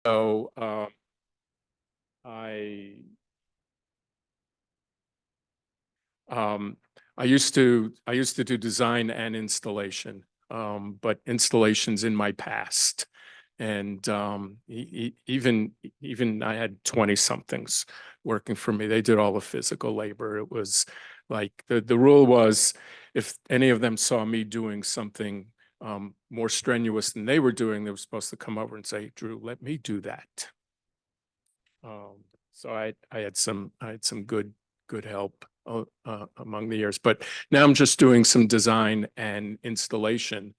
So I I used to do design and installation, but installations in my past, and even I had 20 somethings working for me. They did all the physical labor. It was like the rule was, if any of them saw me doing something more strenuous than they were doing, they were supposed to come over and say, "Drew, let me do that." So I had some good help among the years, but now I'm just doing some design and installation.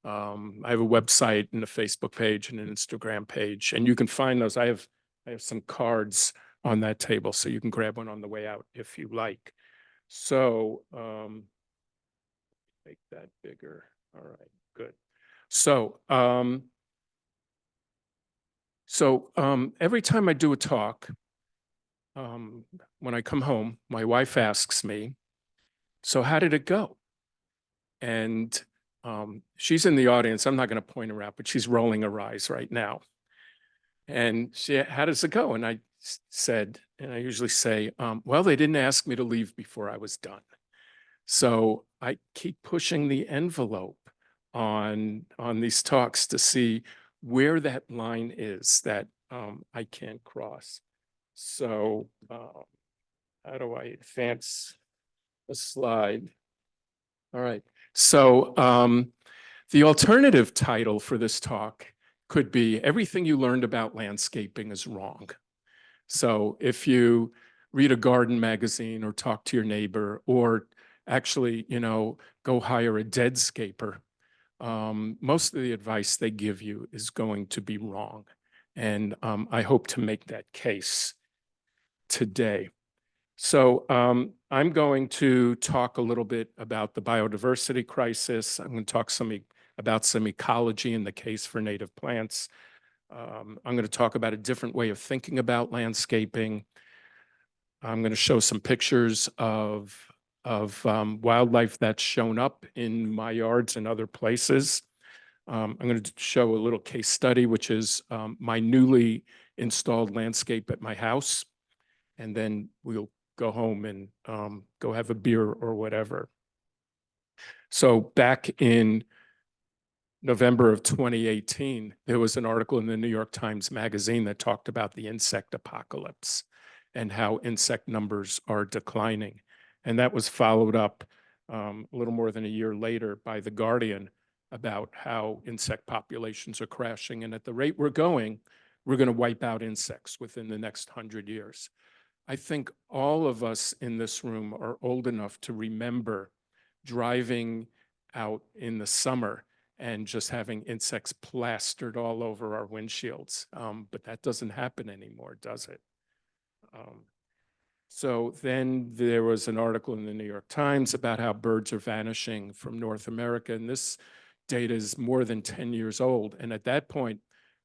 I have a website and a Facebook page and an Instagram page, and you can find those. I have some cards on that table, so you can grab one on the way out if you like. So make that bigger. All right, good. So every time I do a talk, when I come home, my wife asks me, "So how did it go?" And she's in the audience. I'm not going to point her out, but she's rolling her eyes right now. And she, "How does it go?" And I said, and I usually say, "Well, they didn't ask me to leave before I was done." So I keep pushing the envelope on these talks to see where that line is that I can't cross. So how do I advance a slide? All right. So the alternative title for this talk could be "Everything You Learned About Landscaping is Wrong." So if you read a garden magazine or talk to your neighbor, or actually, go hire a deadscaper, most of the advice they give you is going to be wrong. And I hope to make that case today. So I'm going to talk a little bit about the biodiversity crisis. I'm going to talk about some ecology in the case for native plants. I'm going to talk about a different way of thinking about landscaping. I'm going to show some pictures of wildlife that's shown up in my yards and other places. I'm going to show a little case study, which is my newly installed landscape at my house. And then we'll go home and go have a beer or whatever. So back in November of 2018, there was an article in the New York Times Magazine that talked about the insect apocalypse and how insect numbers are declining. And that was followed up a little more than a year later by The Guardian about how insect populations are crashing. And at the rate we're going to wipe out insects within the next 100 years. I think all of us in this room are old enough to remember driving out in the summer and just having insects plastered all over our windshields. But that doesn't happen anymore, does it? So then there was an article in the New York Times about how birds are vanishing from North America. And this data is more than 10 years old. And at that point,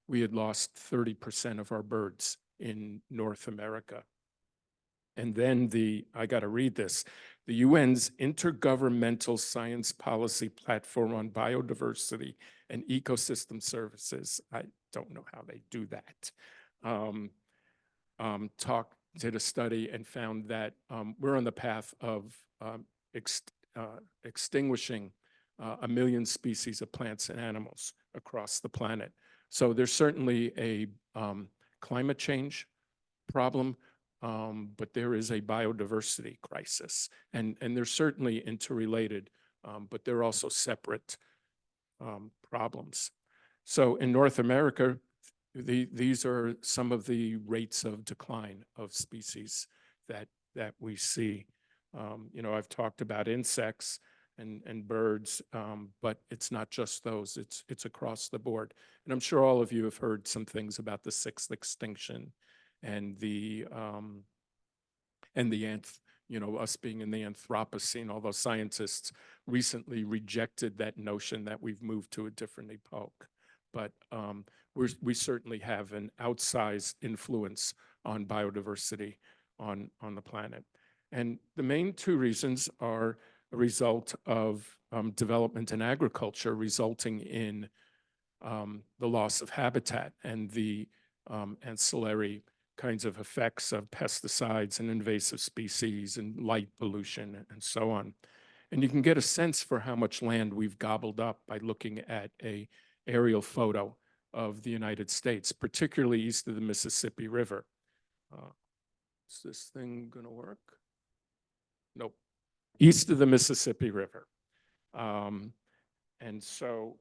we had lost 30% of our birds in North America. And then I got to read this, the UN's Intergovernmental Science Policy Platform on Biodiversity and Ecosystem Services, I don't know how they do that, did a study and found that we're on the path of extinguishing 1 million species of plants and animals across the planet. So there's certainly a climate change problem, but there is a biodiversity crisis, and they're certainly interrelated, but they're also separate problems. So in North America, these are some of the rates of decline of species that we see. I've talked about insects and birds, but it's not just those, it's across the board. And I'm sure all of you have heard some things about the sixth extinction and us being in the Anthropocene, although scientists recently rejected that notion that we've moved to a different epoch. But we certainly have an outsized influence on biodiversity on the planet. And the main two reasons are a result of development in agriculture, resulting in the loss of habitat and the ancillary kinds of effects of pesticides and invasive species and light pollution and so on. And you can get a sense for how much land we've gobbled up by looking at an aerial photo of the United States, particularly east of the Mississippi River. Is this thing going to work? Nope. East of the Mississippi River. And so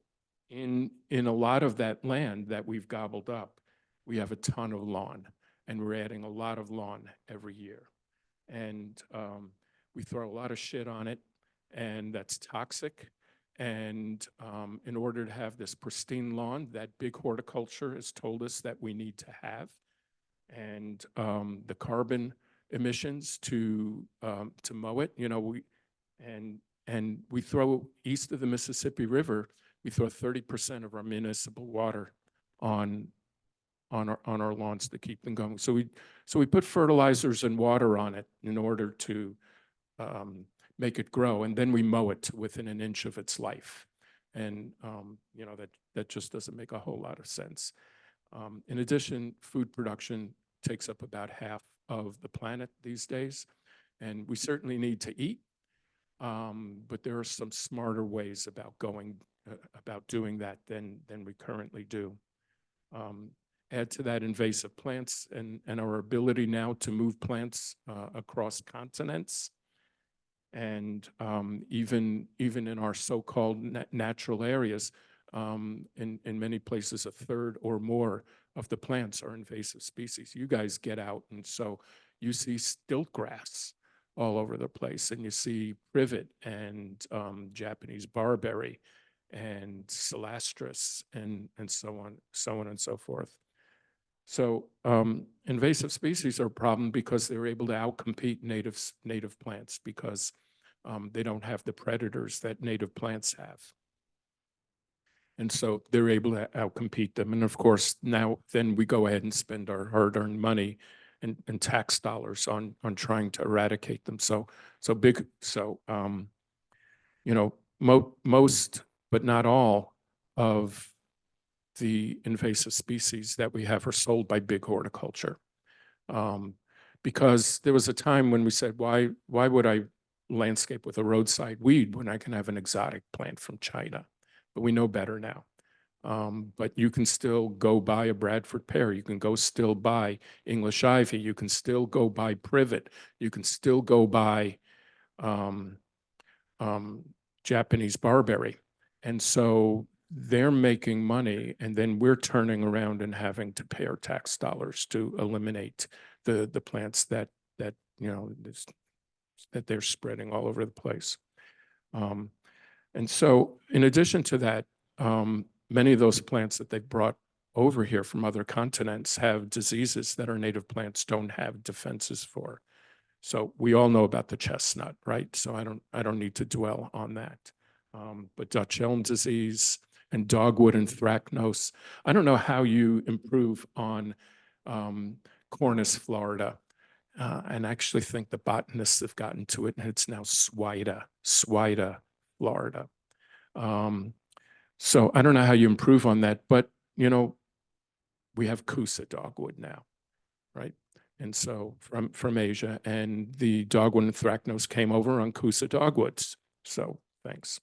in a lot of that land that we've gobbled up, we have a ton of lawn, and we're adding a lot of lawn every year. And we throw a lot of shit on it, and that's toxic. And in order to have this pristine lawn that big horticulture has told us that we need to have, and the carbon emissions to mow it, and we throw east of the Mississippi River, we throw 30% of our municipal water on our lawns to keep them going. So we put fertilizers and water on it in order to make it grow, and then we mow it within an inch of its life. And that just doesn't make a whole lot of sense. In addition, food production takes up about half of the planet these days, and we certainly need to eat. But there are some smarter ways about doing that than we currently do. Add to that invasive plants and our ability now to move plants across continents, and even in our so-called natural areas, in many places, a third or more of the plants are invasive species. You guys get out, and so you see stilt grass all over the place, and you see privet and Japanese barberry and cilastris and so on and so forth. So invasive species are a problem because they're able to outcompete native plants because they don't have the predators that native plants have. And so they're able to outcompete them. And of course, then we go ahead and spend our hard-earned money and tax dollars on trying to eradicate them. Most, but not all, of the invasive species that we have are sold by big horticulture. Because there was a time when we said, why would I landscape with a roadside weed when I can have an exotic plant from China? But we know better now. But you can still go buy a Bradford pear. You can still buy English ivy. You can still go buy privet. You can still go buy Japanese barberry. And so they're making money, and then we're turning around and having to pay our tax dollars to eliminate the plants that they're spreading all over the place. And so in addition to that, many of those plants that they've brought over here from other continents have diseases that our native plants don't have defenses for. So we all know about the chestnut, right? So I don't need to dwell on that. But Dutch elm disease and dogwood anthracnose. I don't know how you improve on Cornus Florida. And I actually think the botanists have gotten to it, and it's now Swida, Florida. So I don't know how you improve on that, but we have Kusa dogwood now, right? And so from Asia, and the dogwood anthracnose came over on Kusa dogwoods. So thanks.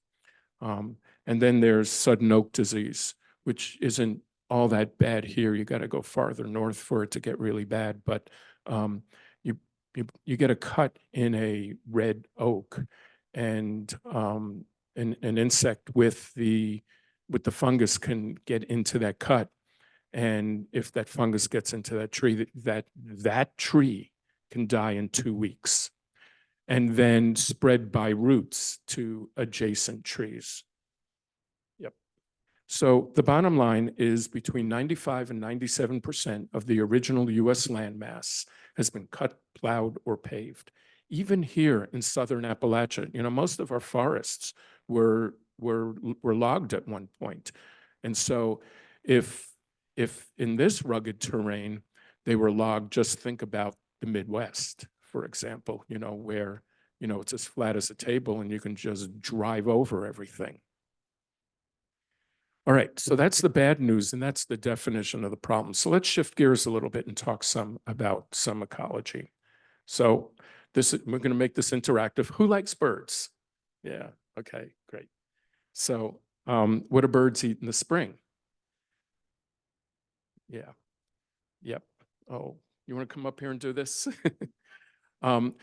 And then there's sudden oak disease, which isn't all that bad here. You got to go farther north for it to get really bad. But you get a cut in a red oak, and an insect with the fungus can get into that cut. And if that fungus gets into that tree, that tree can die in 2 weeks, and then spread by roots to adjacent trees. Yep. So the bottom line is between 95 and 97% of the original US landmass has been cut, plowed, or paved. Even here in southern Appalachia, most of our forests were logged at one point. And so if in this rugged terrain they were logged, just think about the Midwest, for example, where it's as flat as a table and you can just drive over everything. All right, so that's the bad news, and that's the definition of the problem. So let's shift gears a little bit and talk about some ecology. So we're going to make this interactive. Who likes birds? Yeah, okay, great. So what do birds eat in the spring? Yeah, yep. Oh, you want to come up here and do this?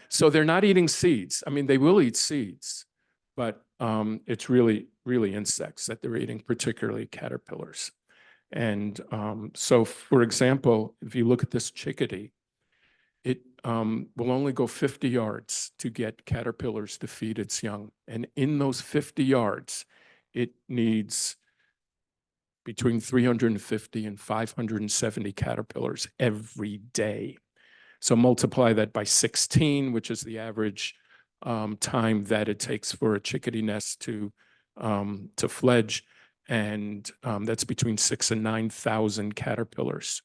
So they're not eating seeds. I mean, they will eat seeds, but it's really, really insects that they're eating, particularly caterpillars. And so, for example, if you look at this chickadee, it will only go 50 yards to get caterpillars to feed its young. And in those 50 yards, it needs between 350 and 570 caterpillars every day. So multiply that by 16, which is the average time that it takes for a chickadee nest to fledge. And that's between 6,000 and 9,000 caterpillars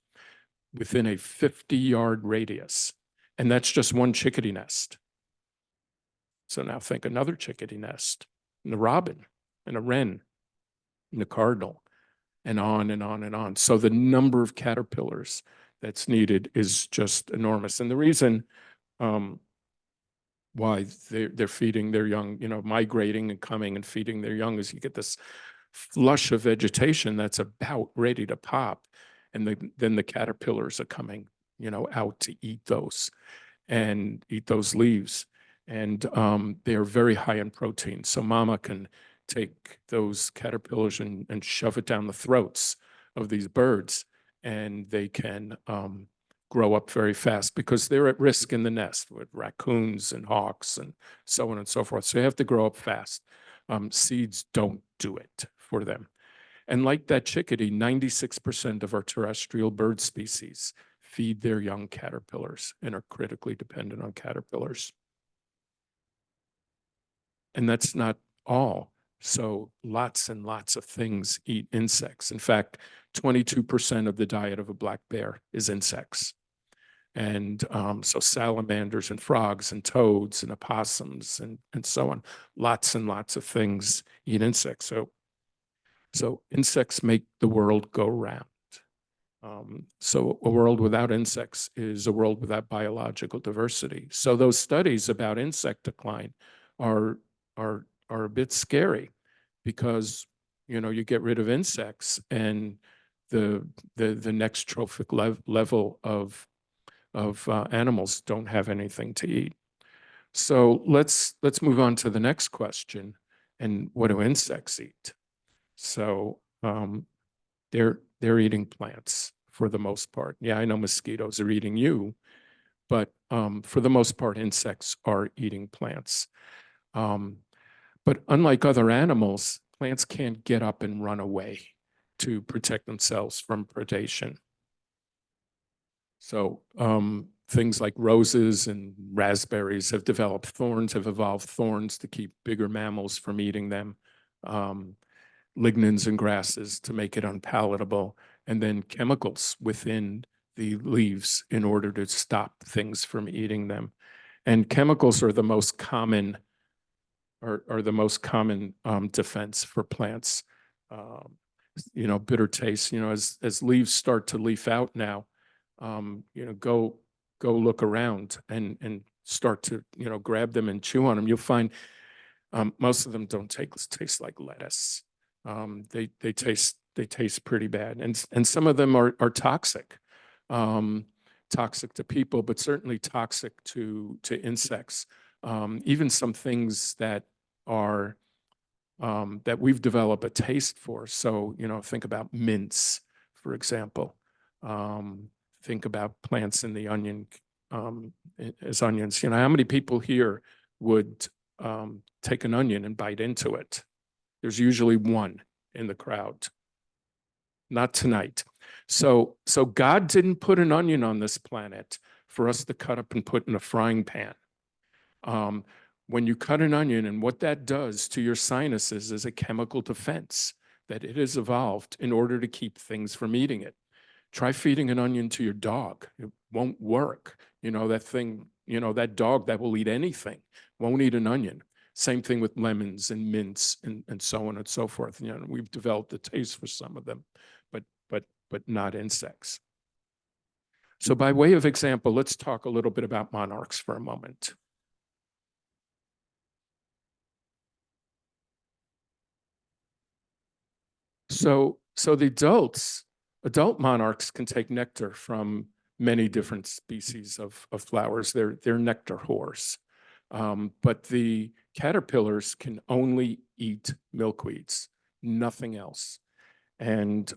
within a 50-yard radius. And that's just one chickadee nest. So now think another chickadee nest, and a robin, and a wren, and a cardinal, and on and on and on. So the number of caterpillars that's needed is just enormous. And the reason why they're feeding their young, migrating and coming and feeding their young is you get this flush of vegetation that's about ready to pop. And then the caterpillars are coming, out to eat those leaves. And they are very high in protein. So mama can take those caterpillars and shove it down the throats of these birds, and they can grow up very fast because they're at risk in the nest with raccoons and hawks and so on and so forth. So they have to grow up fast. Seeds don't do it for them. And like that chickadee, 96% of our terrestrial bird species feed their young caterpillars and are critically dependent on caterpillars. And that's not all. So lots and lots of things eat insects. In fact, 22% of the diet of a black bear is insects. And so salamanders and frogs and toads and opossums and so on. Lots and lots of things eat insects. So insects make the world go round. So a world without insects is a world without biological diversity. So those studies about insect decline are a bit scary because, you get rid of insects and the next trophic level of animals don't have anything to eat. So let's move on to the next question. And what do insects eat? So they're eating plants for the most part. Yeah, I know mosquitoes are eating you, but for the most part, insects are eating plants. But unlike other animals, plants can't get up and run away to protect themselves from predation. So things like roses and raspberries have developed thorns, have evolved thorns to keep bigger mammals from eating them. Lignins and grasses to make it unpalatable, and then chemicals within the leaves in order to stop things from eating them. And chemicals are the most common defense for plants. Bitter taste, as leaves start to leaf out now, go look around and start to, grab them and chew on them. You'll find most of them don't taste like lettuce. They taste pretty bad, and some of them are toxic, toxic to people, but certainly toxic to insects. Even some things that are that we've developed a taste for. So think about mints, for example. Think about plants in the onion as onions. How many people here would take an onion and bite into it? There's usually one in the crowd. Not tonight. So God didn't put an onion on this planet for us to cut up and put in a frying pan. When you cut an onion, and what that does to your sinuses is a chemical defense that it has evolved in order to keep things from eating it. Try feeding an onion to your dog. It won't work. That thing, that dog that will eat anything won't eat an onion. Same thing with lemons and mints and so on and so forth. You know, we've developed a taste for some of them, but not insects. So by way of example, let's talk a little bit about monarchs for a moment. So the adult monarchs can take nectar from many different species of flowers. They're nectar whores. But the caterpillars can only eat milkweeds, nothing else. And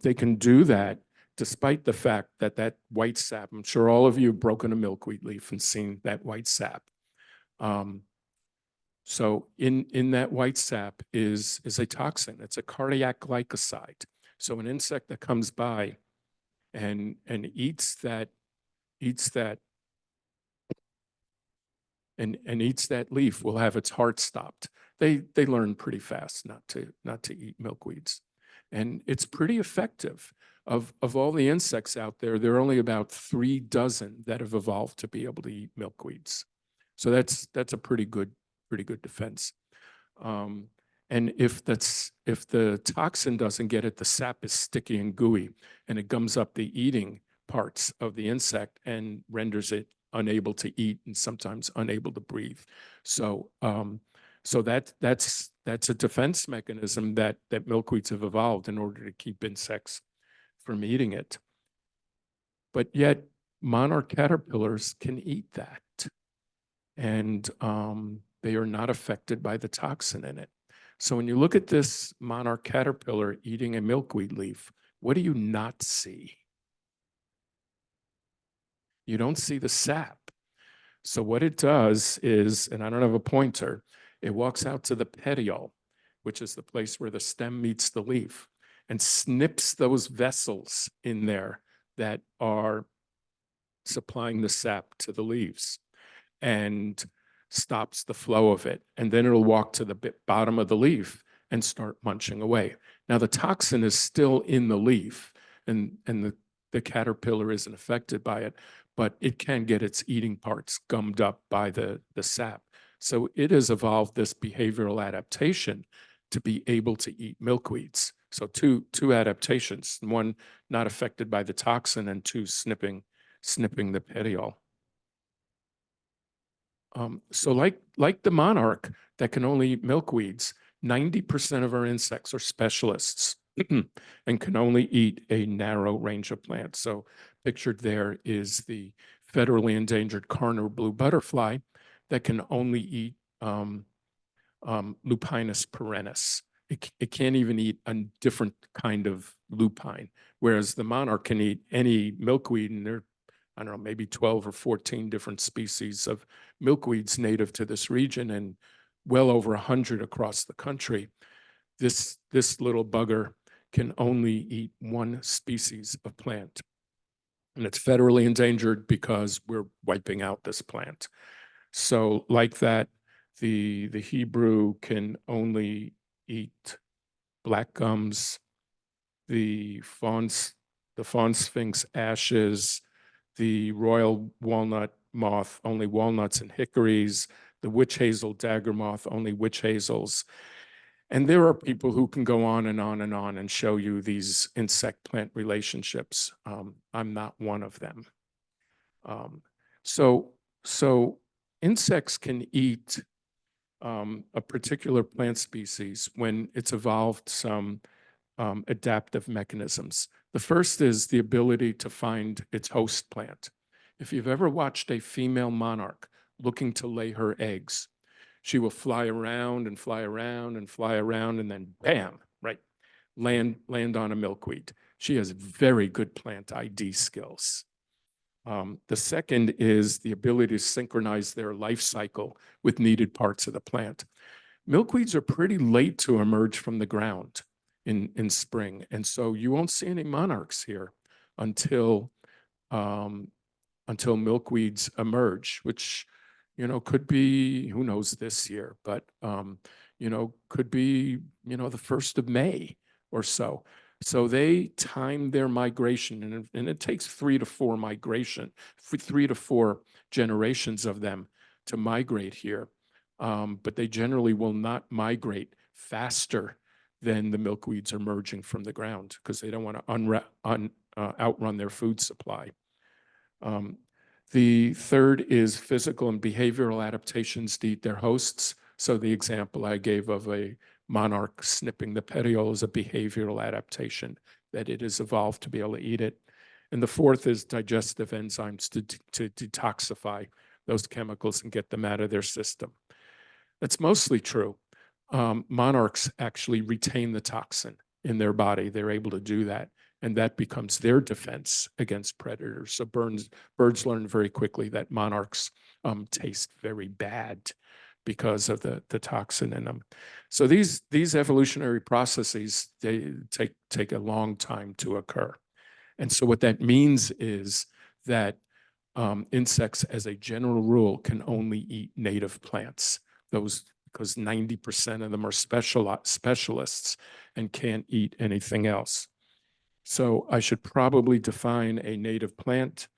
they can do that despite the fact that that white sap, I'm sure all of you have broken a milkweed leaf and seen that white sap. So in that white sap is a toxin. It's a cardiac glycoside. So an insect that comes by and eats that leaf will have its heart stopped. They learn pretty fast not to eat milkweeds, and it's pretty effective. Of all the insects out there, there are only about 3 dozen that have evolved to be able to eat milkweeds. So that's a pretty good defense. And if the toxin doesn't get it, the sap is sticky and gooey, and it gums up the eating parts of the insect and renders it unable to eat and sometimes unable to breathe. So that's a defense mechanism that milkweeds have evolved in order to keep insects from eating it. But yet monarch caterpillars can eat that, and they are not affected by the toxin in it. So when you look at this monarch caterpillar eating a milkweed leaf, what do you not see? You don't see the sap. So what it does is, and I don't have a pointer, it walks out to the petiole, which is the place where the stem meets the leaf, and snips those vessels in there that are supplying the sap to the leaves and stops the flow of it. And then it'll walk to the bottom of the leaf and start munching away. Now the toxin is still in the leaf, and the caterpillar isn't affected by it, but it can get its eating parts gummed up by the sap. So it has evolved this behavioral adaptation to be able to eat milkweeds. So two adaptations: one, not affected by the toxin, and 2, snipping the petiole. So like the monarch that can only eat milkweeds, 90% of our insects are specialists and can only eat a narrow range of plants. So pictured there is the federally endangered Carner blue butterfly that can only eat Lupinus perennis. It can't even eat a different kind of lupine, whereas the monarch can eat any milkweed, and there, I don't know, maybe 12 or 14 different species of milkweeds native to this region, and well over 100 across the country. This little bugger can only eat one species of plant, and it's federally endangered because we're wiping out this plant. So like that, the Hebrew can only eat black gums, the fawn sphinx ashes, the royal walnut moth, only walnuts and hickories, the witch hazel dagger moth, only witch hazels. And there are people who can go on and on and on and show you these insect-plant relationships. I'm not one of them. So insects can eat a particular plant species when it's evolved some adaptive mechanisms. The first is the ability to find its host plant. If you've ever watched a female monarch looking to lay her eggs, she will fly around and fly around and fly around, and then bam, right, land on a milkweed. She has very good plant ID skills. The second is the ability to synchronize their life cycle with needed parts of the plant. Milkweeds are pretty late to emerge from the ground in spring, and so you won't see any monarchs here until milkweeds emerge, which, you know, could be, who knows, this year, but you know, could be, you know, the 1st of May or so. So they time their migration, and it takes 3 to 4 generations of them to migrate here. but they generally will not migrate faster than the milkweeds emerging from the ground because they don't want to outrun their food supply. The third is physical and behavioral adaptations to eat their hosts. So the example I gave of a monarch snipping the petiole is a behavioral adaptation that it has evolved to be able to eat it. And the fourth is digestive enzymes to detoxify those chemicals and get them out of their system. That's mostly true. Monarchs actually retain the toxin in their body. They're able to do that, and that becomes their defense against predators. So birds learn very quickly that monarchs taste very bad because of the toxin in them. So these evolutionary processes, they take a long time to occur. And so what that means is that insects, as a general rule, can only eat native plants. Those, because 90% of them are specialists and can't eat anything else. So I should probably define a native plant.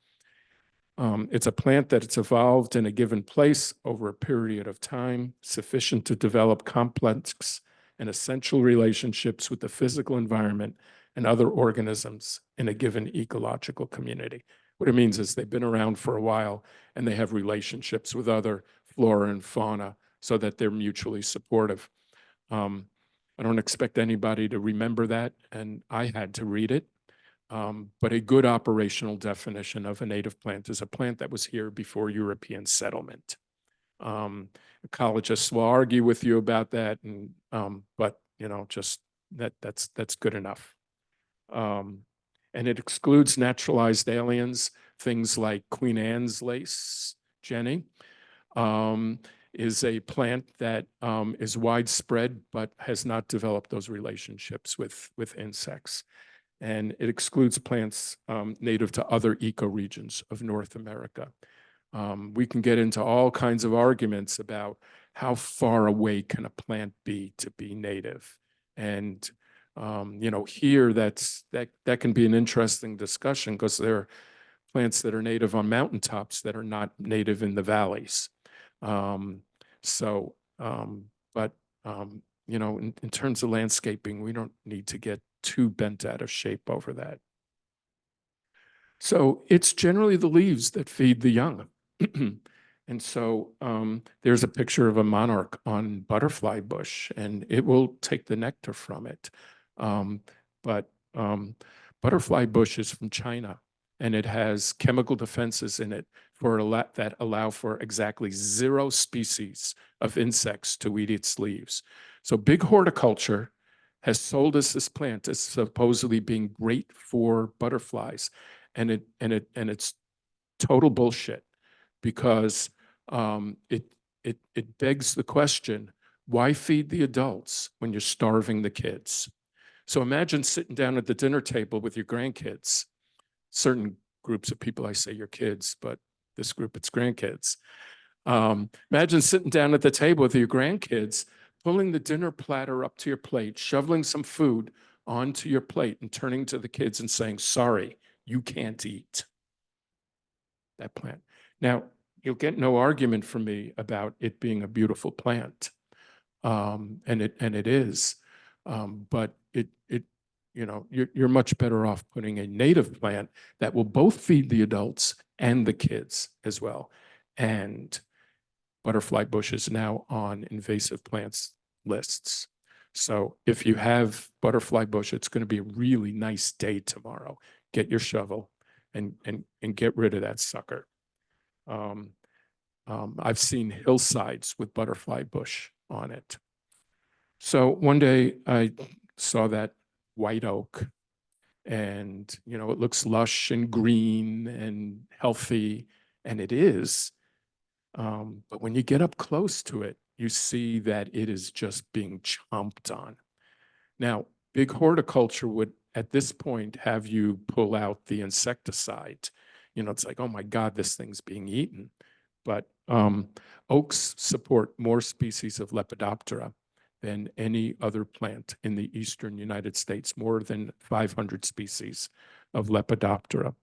It's a plant that it's evolved in a given place over a period of time, sufficient to develop complex and essential relationships with the physical environment and other organisms in a given ecological community. What it means is they've been around for a while and they have relationships with other flora and fauna so that they're mutually supportive. I don't expect anybody to remember that, and I had to read it. But a good operational definition of a native plant is a plant that was here before European settlement. Ecologists will argue with you about that, and but you know, just that's good enough. And it excludes naturalized aliens, things like Queen Anne's lace, Jenny, is a plant that is widespread but has not developed those relationships with insects. And it excludes plants native to other ecoregions of North America. We can get into all kinds of arguments about how far away can a plant be to be native. And you know, here that can be an interesting discussion because there are plants that are native on mountaintops that are not native in the valleys. But you know, in terms of landscaping, we don't need to get too bent out of shape over that. So it's generally the leaves that feed the young. And so there's a picture of a monarch on butterfly bush, and it will take the nectar from it. But butterfly bush is from China, and it has chemical defenses in it that allow for exactly 0 species of insects to eat its leaves. So big horticulture has sold us this plant as supposedly being great for butterflies, and it's total bullshit, because it begs the question: why feed the adults when you're starving the kids? So imagine sitting down at the dinner table with your grandkids. Certain groups of people, I say your kids, but this group, it's grandkids. Imagine sitting down at the table with your grandkids, pulling the dinner platter up to your plate, shoveling some food onto your plate, and turning to the kids and saying, "Sorry, you can't eat that plant." Now, you'll get no argument from me about it being a beautiful plant, and it is, but you know, you're much better off putting a native plant that will both feed the adults and the kids as well. And butterfly bush is now on invasive plants lists. So if you have butterfly bush, it's going to be a really nice day tomorrow. Get your shovel and get rid of that sucker. I've seen hillsides with butterfly bush on it. So one day I saw that white oak, and you know, it looks lush and green and healthy, and it is. But when you get up close to it, you see that it is just being chomped on. Now, big horticulture would, at this point, have you pull out the insecticide. You know, it's like, oh my God, this thing's being eaten. But oaks support more species of Lepidoptera than any other plant in the eastern United States, more than 500 species of Lepidoptera.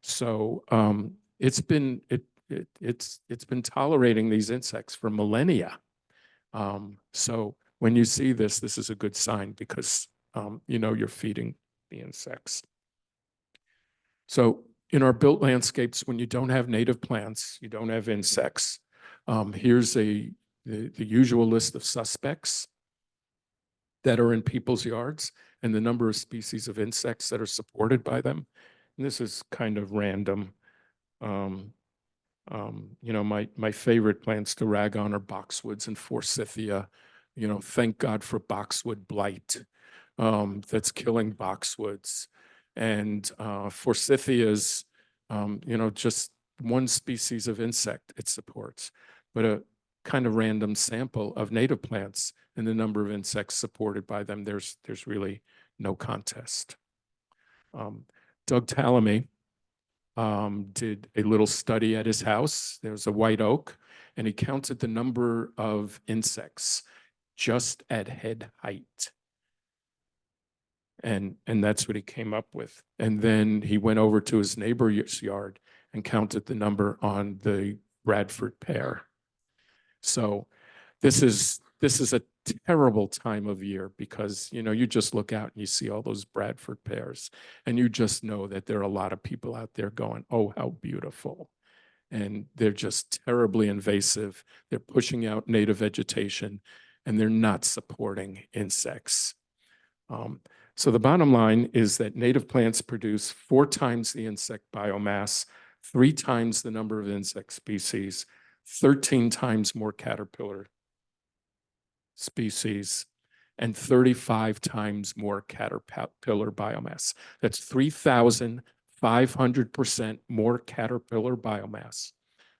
So it's been tolerating these insects for millennia. So when you see this, this is a good sign because you know you're feeding the insects. So in our built landscapes, when you don't have native plants, you don't have insects. Here's the usual list of suspects that are in people's yards and the number of species of insects that are supported by them. And this is kind of random. You know, my favorite plants to rag on are boxwoods and forsythia. You know, thank God for boxwood blight that's killing boxwoods. And forsythias, you know, just one species of insect it supports, but a kind of random sample of native plants and the number of insects supported by them, there's really no contest. Doug Tallamy did a little study at his house. There was a white oak, and he counted the number of insects just at head height. And that's what he came up with. And then he went over to his neighbor's yard and counted the number on the Bradford pear. So this is a terrible time of year because, you know, you just look out and you see all those Bradford pears and you just know that there are a lot of people out there going, oh, how beautiful. And they're just terribly invasive. They're pushing out native vegetation and they're not supporting insects. So the bottom line is that native plants produce 4 times the insect biomass, 3 times the number of insect species, 13 times more caterpillar species, and 35 times more caterpillar biomass. That's 3,500% more caterpillar biomass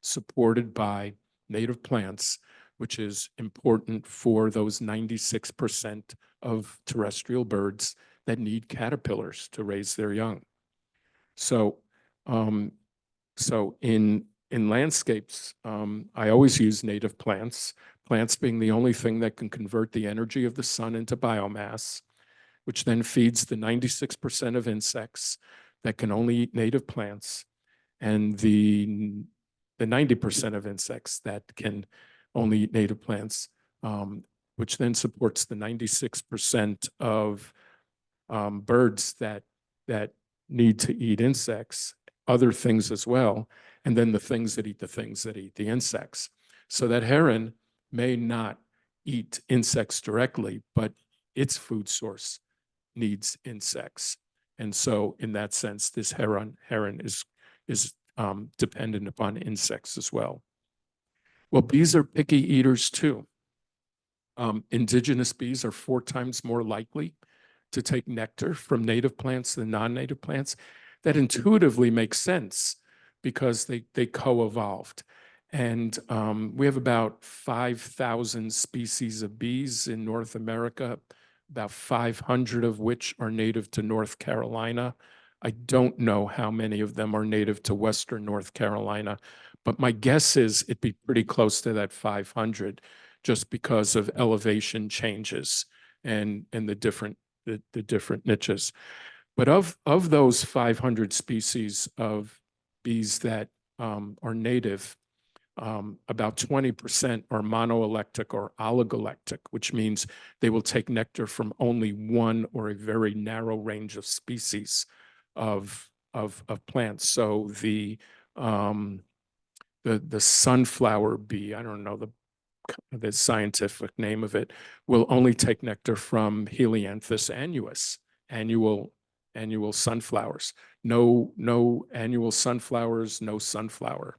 supported by native plants, which is important for those 96% of terrestrial birds that need caterpillars to raise their young. So, in landscapes, I always use native plants, plants being the only thing that can convert the energy of the sun into biomass, which then feeds the 96% of insects that can only eat native plants, and the 90% of insects that can only eat native plants, which then supports the 96% of birds that need to eat insects, other things as well, and then the things that eat the insects. So that heron may not eat insects directly, but its food source needs insects. And so in that sense, this heron is dependent upon insects as well. Well, bees are picky eaters too. Indigenous bees are 4 times more likely to take nectar from native plants than non-native plants. That intuitively makes sense because they co-evolved. And we have about 5,000 species of bees in North America, about 500 of which are native to North Carolina. I don't know how many of them are native to Western North Carolina, but my guess is it'd be pretty close to that 500 just because of elevation changes and the different niches. But of those 500 species of bees that are native, about 20% are monoelectric or oligoelectric, which means they will take nectar from only one or a very narrow range of species of plants. So the sunflower bee, I don't know the scientific name of it, will only take nectar from Helianthus annuus, annual sunflowers. No annual sunflowers, no sunflower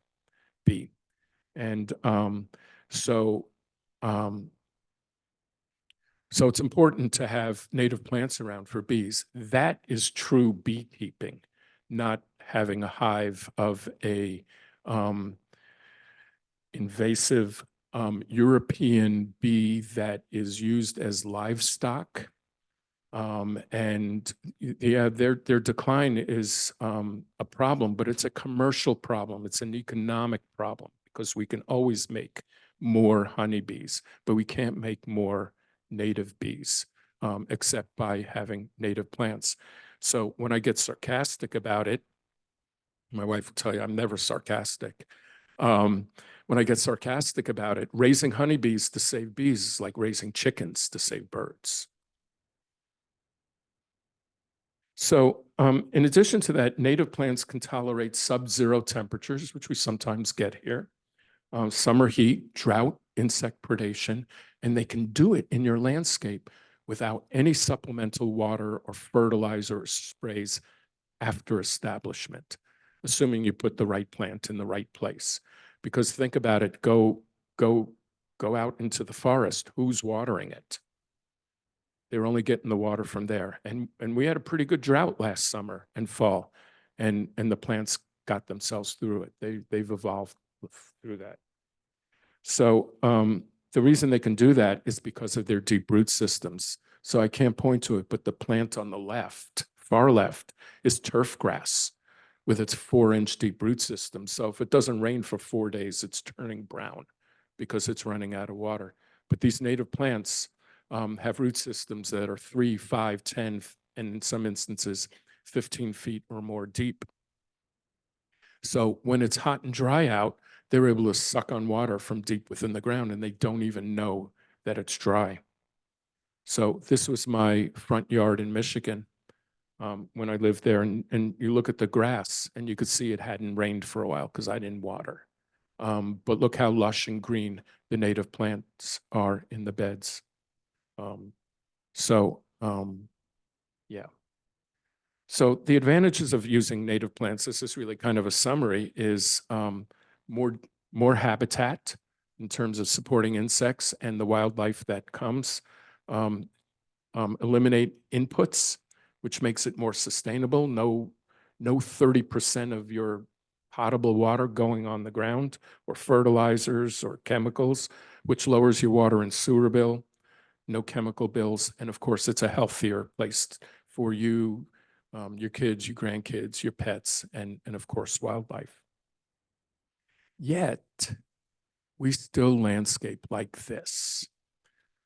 bee. And so it's important to have native plants around for bees. That is true beekeeping, not having a hive of a invasive European bee that is used as livestock. And yeah, their decline is a problem, but it's a commercial problem. It's an economic problem because we can always make more honeybees, but we can't make more native bees except by having native plants. So when I get sarcastic about it, my wife will tell you I'm never sarcastic. When I get sarcastic about it, raising honeybees to save bees is like raising chickens to save birds. So in addition to that, native plants can tolerate sub-zero temperatures, which we sometimes get here, summer heat, drought, insect predation, and they can do it in your landscape without any supplemental water or fertilizer or sprays after establishment, assuming you put the right plant in the right place. Because think about it, go out into the forest, who's watering it? They're only getting the water from there. And we had a pretty good drought last summer and fall, and the plants got themselves through it. They've evolved through that. So the reason they can do that is because of their deep root systems. So I can't point to it, but the plant on the left, far left, is turf grass with its 4-inch deep root system. So if it doesn't rain for 4 days, it's turning brown because it's running out of water. But these native plants have root systems that are 3, 5, 10, and in some instances, 15 feet or more deep. So when it's hot and dry out, they're able to suck on water from deep within the ground, and they don't even know that it's dry. So this was my front yard in Michigan when I lived there, and you look at the grass, and you could see it hadn't rained for a while because I didn't water. But look how lush and green the native plants are in the beds. Yeah. So the advantages of using native plants, this is really kind of a summary, is more habitat in terms of supporting insects and the wildlife that comes. Eliminate inputs, which makes it more sustainable. No 30% of your potable water going on the ground, or fertilizers or chemicals, which lowers your water and sewer bill. No chemical bills. And of course, it's a healthier place for you, your kids, your grandkids, your pets, and of course, wildlife. Yet, we still landscape like this.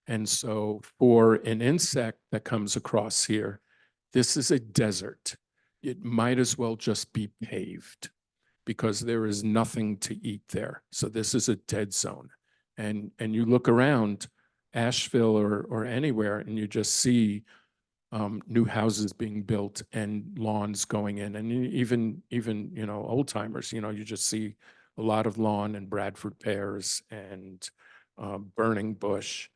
And so for an insect that comes across here, this is a desert. It might as well just be paved because there is nothing to eat there. So this is a dead zone. And you look around Asheville or anywhere, and you just see new houses being built and lawns going in. And even old timers, you just see a lot of lawn and Bradford pears and burning bush.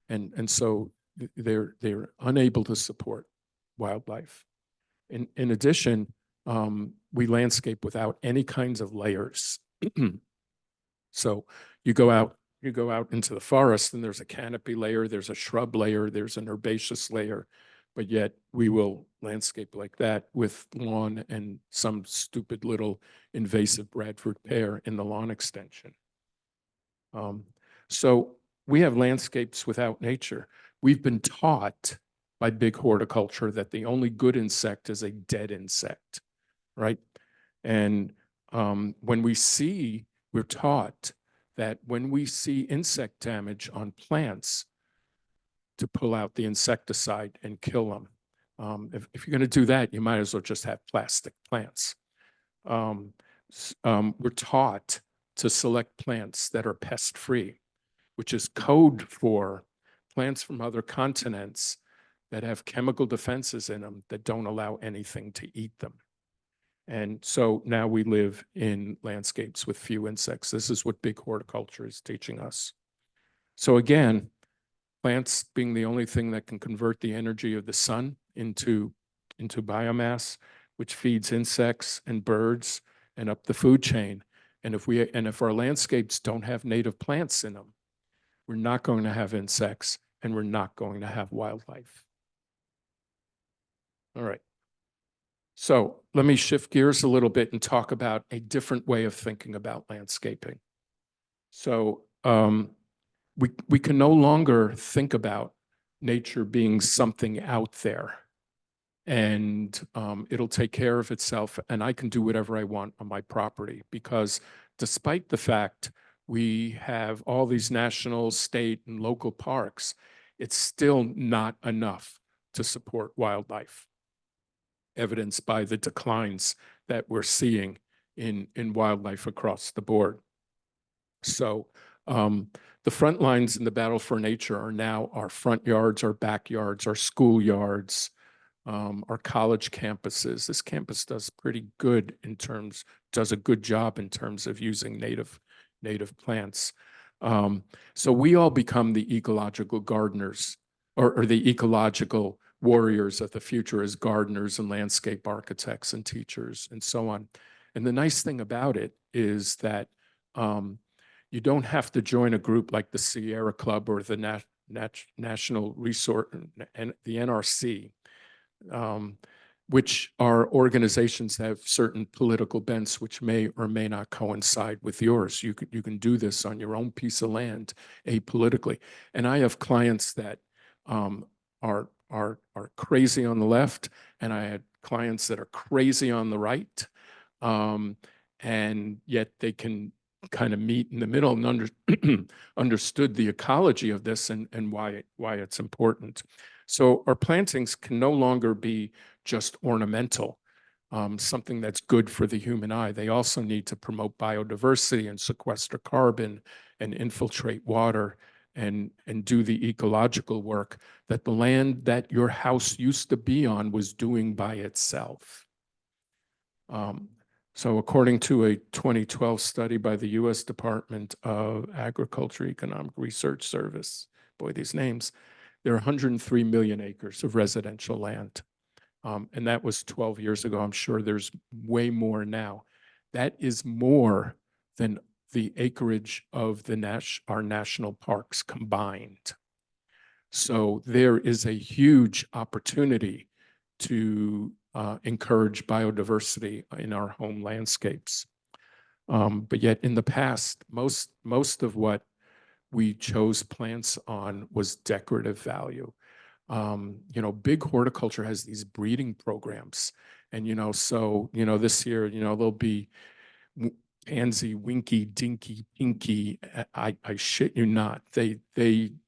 And so they're unable to support wildlife. In addition, we landscape without any kinds of layers. So you go out into the forest, and there's a canopy layer, there's a shrub layer, there's an herbaceous layer, but yet we will landscape like that with lawn and some stupid little invasive Bradford pear in the lawn extension. So we have landscapes without nature. We've been taught by big horticulture that the only good insect is a dead insect, right? And we're taught that when we see insect damage on plants, to pull out the insecticide and kill them. If you're going to do that, you might as well just have plastic plants. We're taught to select plants that are pest-free, which is code for plants from other continents that have chemical defenses in them that don't allow anything to eat them. And so now we live in landscapes with few insects. This is what big horticulture is teaching us. So again, plants being the only thing that can convert the energy of the sun into biomass, which feeds insects and birds and up the food chain. And if our landscapes don't have native plants in them, we're not going to have insects, and we're not going to have wildlife. All right. So let me shift gears a little bit and talk about a different way of thinking about landscaping. So we can no longer think about nature being something out there, and it'll take care of itself, and I can do whatever I want on my property, because despite the fact we have all these national, state, and local parks, it's still not enough to support wildlife, evidenced by the declines that we're seeing in wildlife across the board. So the front lines in the battle for nature are now our front yards, our backyards, our schoolyards, our college campuses. This campus does pretty good does a good job in terms of using native plants. So we all become the ecological gardeners or the ecological warriors of the future as gardeners and landscape architects and teachers and so on. And the nice thing about it is that you don't have to join a group like the Sierra Club or the National Resort and the NRC, which are organizations that have certain political bents which may or may not coincide with yours. You can do this on your own piece of land apolitically. And I have clients that are crazy on the left, and I had clients that are crazy on the right, and yet they can kind of meet in the middle and understood the ecology of this and why it's important. So our plantings can no longer be just ornamental, something that's good for the human eye. They also need to promote biodiversity and sequester carbon and infiltrate water and do the ecological work that the land that your house used to be on was doing by itself. So according to a 2012 study by the U.S. Department of Agriculture Economic Research Service, boy, these names, there are 103 million acres of residential land. And that was 12 years ago. I'm sure there's way more now. That is more than the acreage of our national parks combined. So there is a huge opportunity to encourage biodiversity in our home landscapes. But yet in the past, most of what we chose plants on was decorative value. Big horticulture has these breeding programs. And, so, this year, there'll be pansy, winky, dinky, pinky. I shit you not. They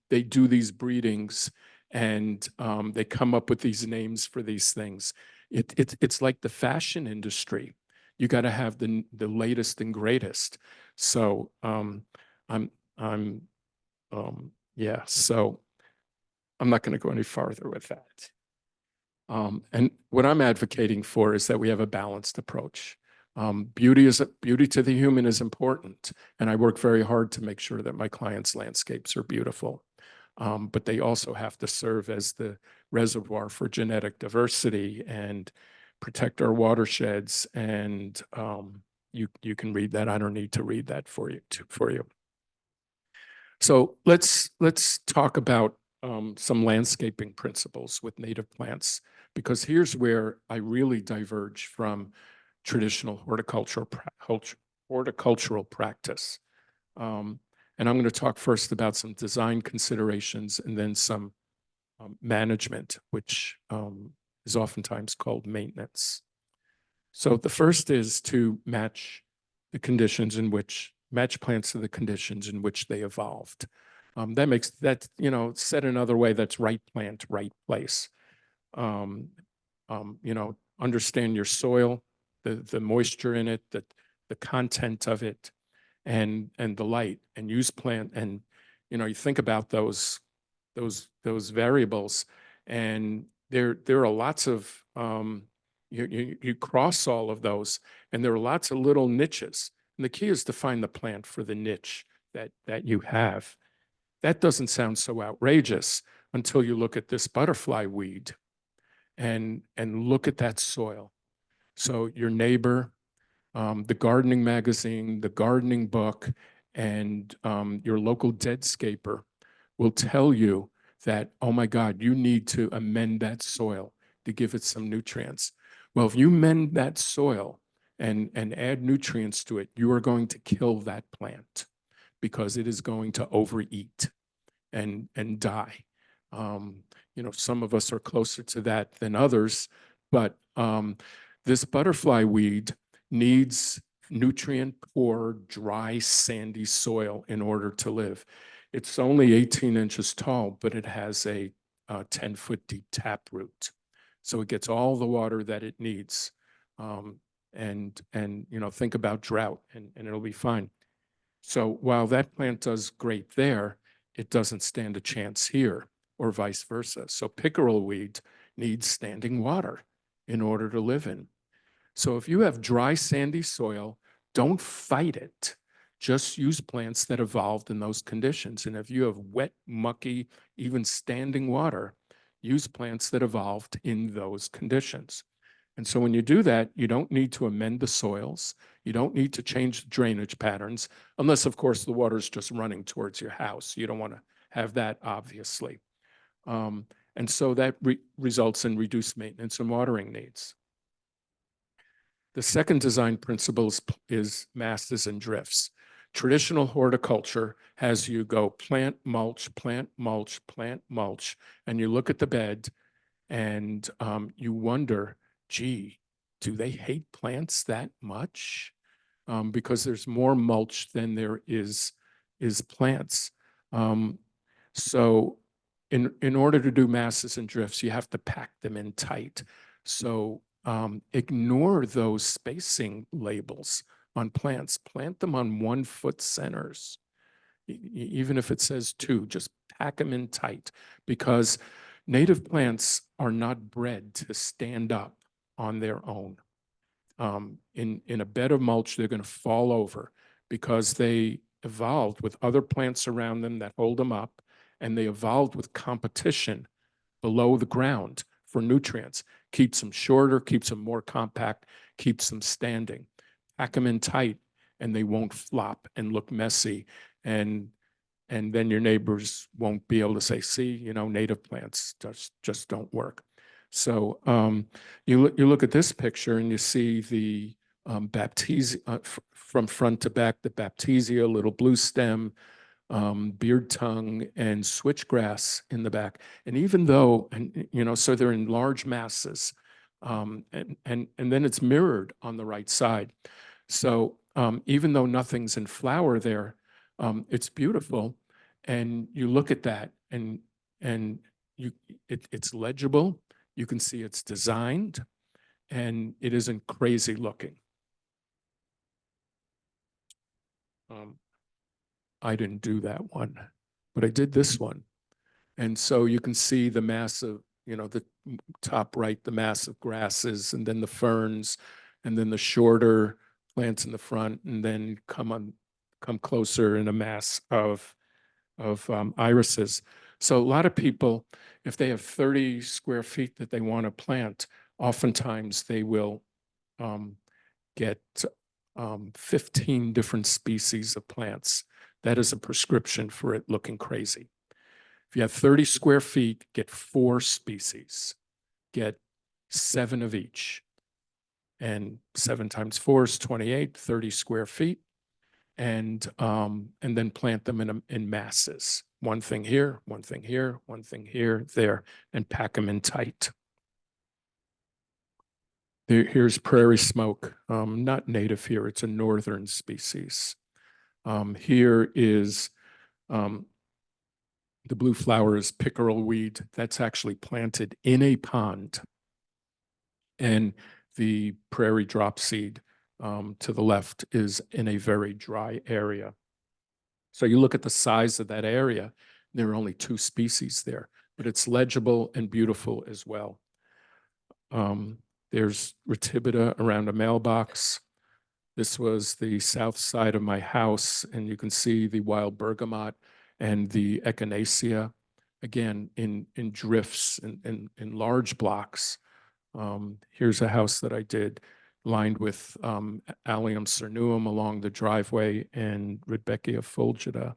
do these breedings and they come up with these names for these things. It's like the fashion industry. You got to have the latest and greatest. So yeah, so I'm not going to go any farther with that. And what I'm advocating for is that we have a balanced approach. Beauty to the human is important, and I work very hard to make sure that my clients' landscapes are beautiful. But they also have to serve as the reservoir for genetic diversity and protect our watersheds. And you can read that. I don't need to read that for you. So let's talk about some landscaping principles with native plants, because here's where I really diverge from traditional horticultural practice. And I'm going to talk first about some design considerations and then some management, which is oftentimes called maintenance. So the first is to match plants to the conditions in which they evolved. That makes that, said another way, that's right plant, right place. Understand your soil, the moisture in it, the content of it, and the light, and use plant. And, you think about those variables, and there are lots of, you cross all of those, and there are lots of little niches. And the key is to find the plant for the niche that you have. That doesn't sound so outrageous until you look at this butterfly weed and look at that soil. So your neighbor, the gardening magazine, the gardening book, and your local deadscaper will tell you that, oh my God, you need to amend that soil to give it some nutrients. Well, if you mend that soil and add nutrients to it, you are going to kill that plant because it is going to overeat and die. Some of us are closer to that than others, but this butterfly weed needs nutrient-poor, dry, sandy soil in order to live. It's only 18 inches tall, but it has a 10-foot deep taproot. So it gets all the water that it needs. and think about drought, and it'll be fine. So while that plant does great there, it doesn't stand a chance here, or vice versa. So pickerel weed needs standing water in order to live in. So if you have dry, sandy soil, don't fight it. Just use plants that evolved in those conditions. And if you have wet, mucky, even standing water, use plants that evolved in those conditions. And so when you do that, you don't need to amend the soils. You don't need to change the drainage patterns, unless, of course, the water is just running towards your house. You don't want to have that, obviously. And so that results in reduced maintenance and watering needs. The second design principle is masses and drifts. Traditional horticulture has you go plant, mulch, plant, mulch, plant, mulch, and you look at the bed and you wonder, gee, do they hate plants that much? Because there's more mulch than there is plants. So in order to do masses and drifts, you have to pack them in tight. So ignore those spacing labels on plants. Plant them on 1 foot centers. Even if it says 2, just pack them in tight, because native plants are not bred to stand up on their own. In a bed of mulch, they're going to fall over because they evolved with other plants around them that hold them up, and they evolved with competition below the ground for nutrients. Keeps them shorter, keeps them more compact, keeps them standing. Pack them in tight, and they won't flop and look messy. And then your neighbors won't be able to say, see, native plants just don't work. So you look at this picture and you see the baptisia from front to back, the baptisia, little blue stem, beard tongue, and switchgrass in the back. And even though, so they're in large masses, and then it's mirrored on the right side. So even though nothing's in flower there, it's beautiful. And you look at that and it's legible. You can see it's designed, and it isn't crazy looking. I didn't do that one, but I did this one. And so you can see the massive, the top right, the massive grasses, and then the ferns, and then the shorter plants in the front, and then come closer in a mass of irises. So a lot of people, if they have 30 square feet that they want to plant, oftentimes they will get 15 different species of plants. That is a prescription for it looking crazy. If you have 30 square feet, get 4 species, get 7 of each. And 7 times 4 is 28, 30 square feet. And then plant them in masses. 1 thing here, 1 thing here, 1 thing here, there, and pack them in tight. Here's prairie smoke, not native here, it's a northern species. Here is the blue flower is pickerel weed. That's actually planted in a pond. And the prairie dropseed to the left is in a very dry area. So you look at the size of that area, there are only 2 species there, but it's legible and beautiful as well. There's Retibita around a mailbox. This was the south side of my house, and you can see the wild bergamot and the echinacea, again, in drifts and in large blocks. Here's a house that I did lined with Allium cernuum along the driveway and Rudbeckia fulgida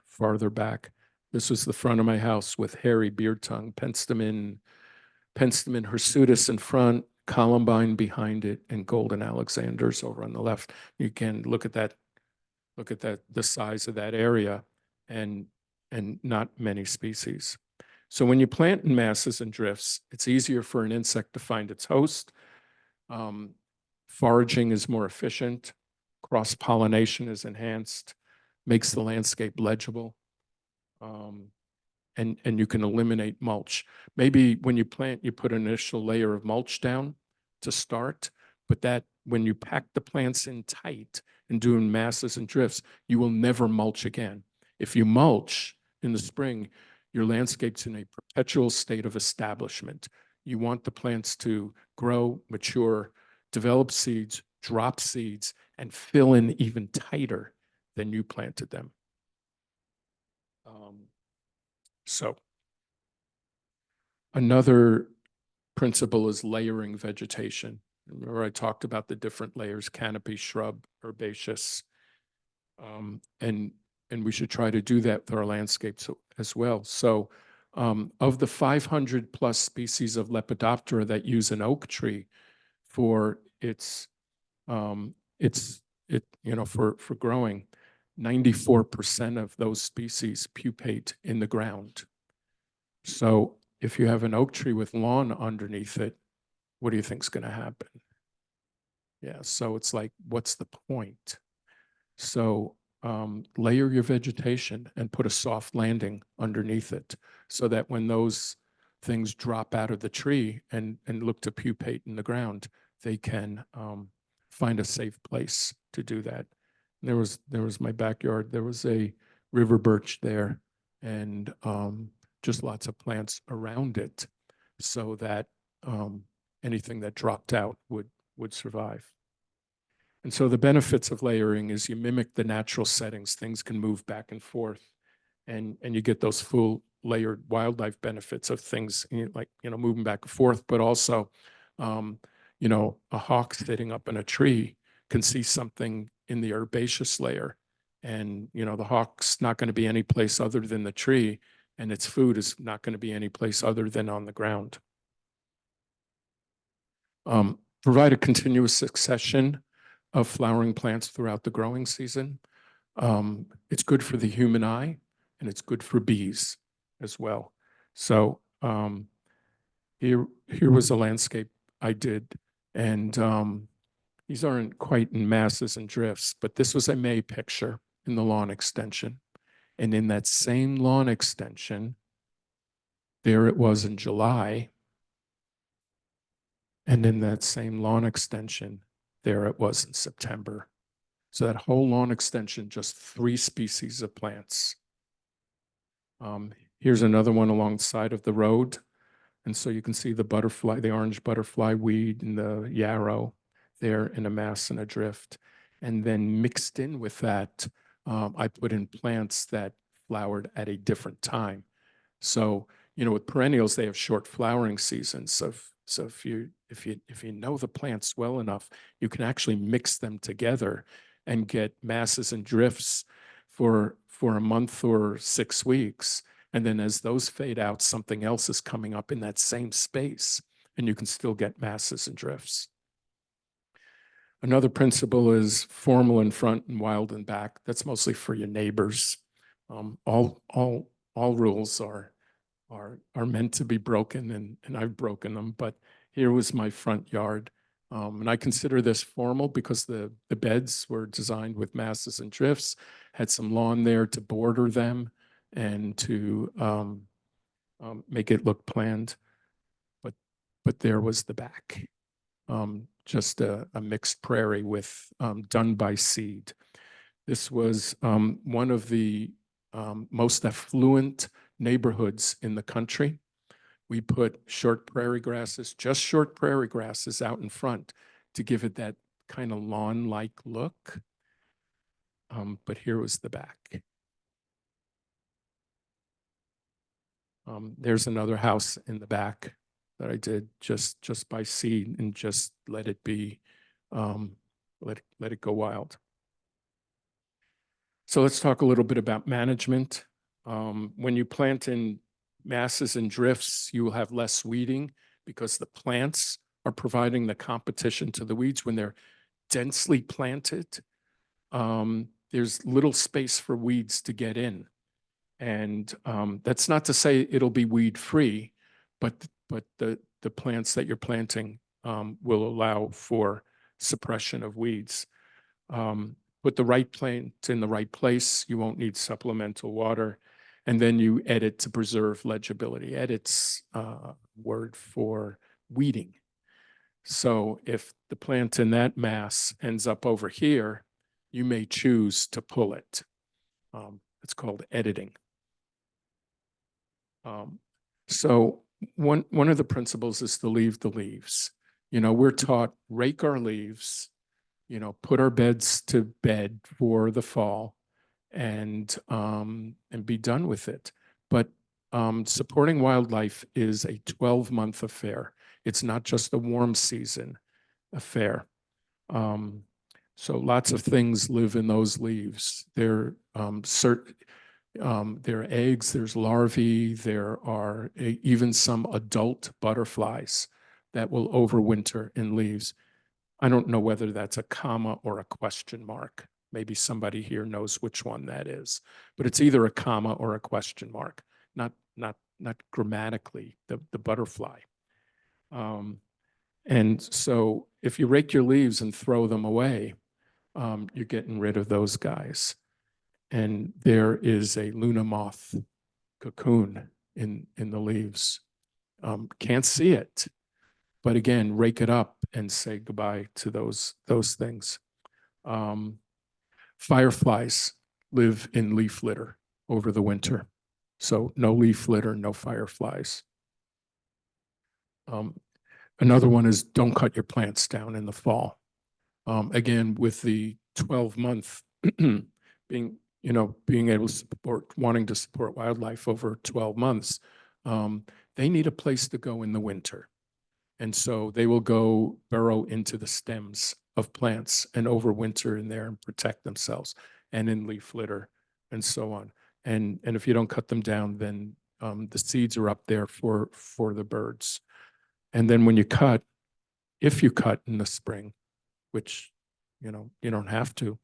farther back. This was the front of my house with hairy beard tongue, Penstemon hirsutus in front, columbine behind it, and golden alexanders over on the left. You can look at that, the size of that area, and not many species. So when you plant in masses and drifts, it's easier for an insect to find its host. Foraging is more efficient. Cross-pollination is enhanced, makes the landscape legible. And you can eliminate mulch. Maybe when you plant, you put an initial layer of mulch down to start, But that when you pack the plants in tight and doing masses and drifts, you will never mulch again. If you mulch in the spring, your landscape's in a perpetual state of establishment. You want the plants to grow, mature, develop seeds, drop seeds, and fill in even tighter than you planted them. So another principle is layering vegetation. Remember, I talked about the different layers: canopy, shrub, herbaceous, and we should try to do that with our landscapes as well. So of the 500 plus species of Lepidoptera that use an oak tree for its for growing, 94% of those species pupate in the ground. So if you have an oak tree with lawn underneath it, what do you think is going to happen? Yeah, so it's like, what's the point? So layer your vegetation and put a soft landing underneath it so that when those things drop out of the tree and look to pupate in the ground, they can find a safe place to do that. There was my backyard. There was a river birch there, and just lots of plants around it, so that anything that dropped out would survive. And so the benefits of layering is you mimic the natural settings. Things can move back and forth, and you get those full layered wildlife benefits of things like moving back and forth, but also a hawk sitting up in a tree can see something in the herbaceous layer, and the hawk's not going to be any place other than the tree, and its food is not going to be any place other than on the ground. Provide a continuous succession of flowering plants throughout the growing season. It's good for the human eye, and it's good for bees as well. So here was a landscape I did, and these aren't quite in masses and drifts, but this was a May picture in the lawn extension. And in that same lawn extension, there it was in July. And in that same lawn extension, there it was in September. So that whole lawn extension, just 3 species of plants. Here's another one alongside of the road. And so you can see the butterfly, the orange butterfly weed and the yarrow there in a mass and a drift. And then mixed in with that, I put in plants that flowered at a different time. So, with perennials, they have short flowering seasons. So if you know the plants well enough, you can actually mix them together and get masses and drifts for a month or 6 weeks. And then as those fade out, something else is coming up in that same space, and you can still get masses and drifts. Another principle is formal in front and wild in back. That's mostly for your neighbors. All rules are meant to be broken, and I've broken them. But here was my front yard, and I consider this formal because the beds were designed with masses and drifts, had some lawn there to border them and to make it look planned. But there was the back. Just a mixed prairie with done by seed. This was one of the most affluent neighborhoods in the country. We put short prairie grasses, just short prairie grasses out in front to give it that kind of lawn-like look. But here was the back. There's another house in the back that I did just by seed and just let it be, let it go wild. So let's talk a little bit about management. When you plant in masses and drifts, you will have less weeding because the plants are providing the competition to the weeds. When they're densely planted, there's little space for weeds to get in. And that's not to say it'll be weed-free, but the plants that you're planting will allow for suppression of weeds. Put the right plant in the right place. You won't need supplemental water. And then you edit to preserve legibility. Edit's word for weeding. So if the plant in that mass ends up over here, you may choose to pull it. It's called editing. So one of the principles is to leave the leaves. You know, we're taught rake our leaves, you know, put our beds to bed for the fall, and be done with it. But supporting wildlife is a 12-month affair. It's not just a warm season affair. So lots of things live in those leaves. There are eggs, there's larvae, there are even some adult butterflies that will overwinter in leaves. I don't know whether that's a comma or a question mark. Maybe somebody here knows which one that is, but it's either a comma or a question mark, not grammatically, the butterfly. And so if you rake your leaves and throw them away, you're getting rid of those guys. And there is a Luna moth cocoon in the leaves. Can't see it, but again, rake it up and say goodbye to those things. Fireflies live in leaf litter over the winter. So no leaf litter, no fireflies. Another one is don't cut your plants down in the fall. Again, with the 12-month being able to wanting to support wildlife over 12 months, they need a place to go in the winter. And so they will go burrow into the stems of plants and overwinter in there and protect themselves, and in leaf litter and so on. And if you don't cut them down, then the seeds are up there for the birds. And then when you cut, if you cut in the spring, which you don't have to,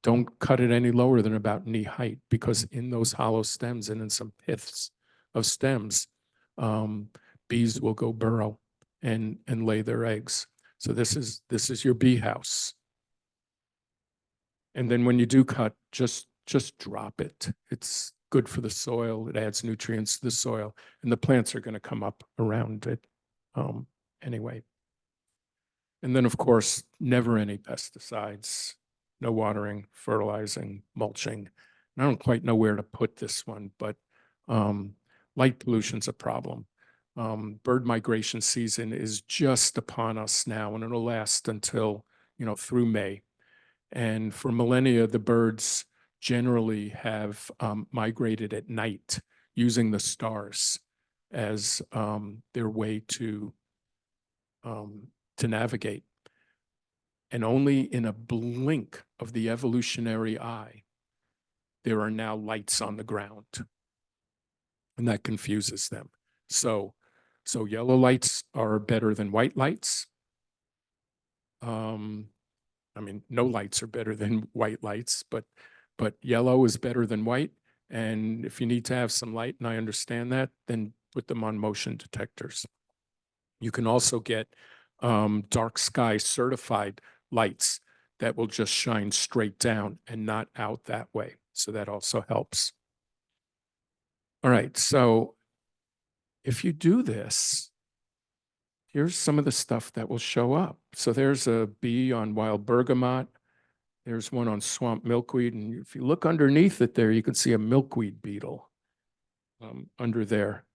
don't cut it any lower than about knee height, because in those hollow stems and in some piths of stems, bees will go burrow and lay their eggs. So this is your bee house. And then when you do cut, just drop it. It's good for the soil. It adds nutrients to the soil, and the plants are going to come up around it anyway. And then, of course, never any pesticides, no watering, fertilizing, mulching. And I don't quite know where to put this one, but light pollution's a problem. Bird migration season is just upon us now, and it'll last until, through May. And for millennia, the birds generally have migrated at night using the stars as their way to navigate. And only in a blink of the evolutionary eye, there are now lights on the ground. And that confuses them. So yellow lights are better than white lights. No lights are better than white lights, but yellow is better than white. And if you need to have some light, and I understand that, then put them on motion detectors. You can also get dark sky certified lights that will just shine straight down and not out that way. So that also helps. All right, so if you do this, here's some of the stuff that will show up. So there's a bee on wild bergamot. There's one on swamp milkweed. And if you look underneath it there, you can see a milkweed beetle under there.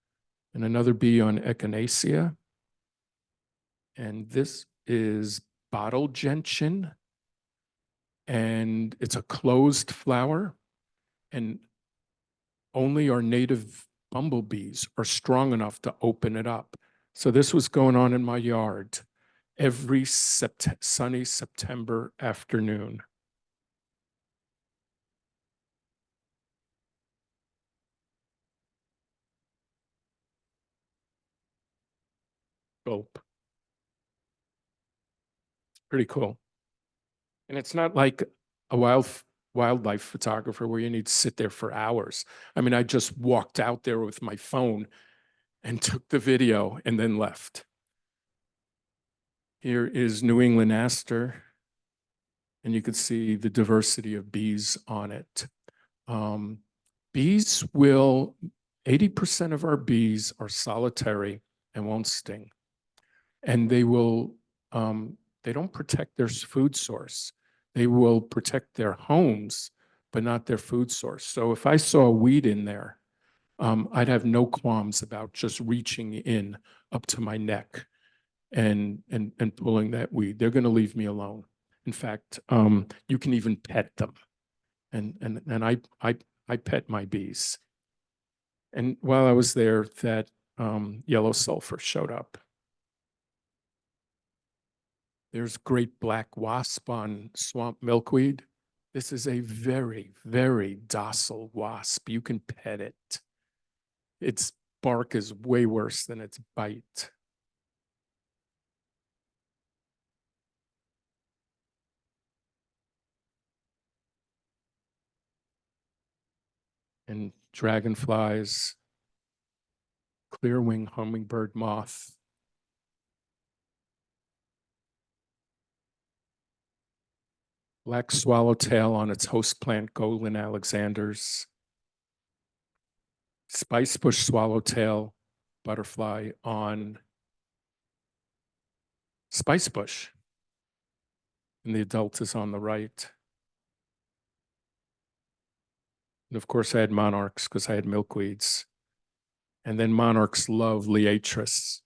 And another bee on echinacea. And this is bottle gentian. And it's a closed flower. And only our native bumblebees are strong enough to open it up. So this was going on in my yard every sunny September afternoon. Gulp. Pretty cool. And it's not like a wildlife photographer where you need to sit there for hours. I mean, I just walked out there with my phone and took the video and then left. Here is New England aster, and you can see the diversity of bees on it. Bees will, 80% of our bees are solitary and won't sting. and they don't protect their food source. They will protect their homes, but not their food source. So if I saw a weed in there, I'd have no qualms about just reaching in up to my neck and pulling that weed. They're going to leave me alone. In fact, you can even pet them, and I pet my bees. And while I was there, that yellow sulfur showed up. There's great black wasp on swamp milkweed. This is a very, very docile wasp. You can pet it. Its bark is way worse than its bite. And dragonflies, clear-wing hummingbird moth, black swallowtail on its host plant, Golden Alexanders, spicebush swallowtail butterfly on spicebush, and the adult is on the right. And of course, I had monarchs because I had milkweeds. And then monarchs love liatris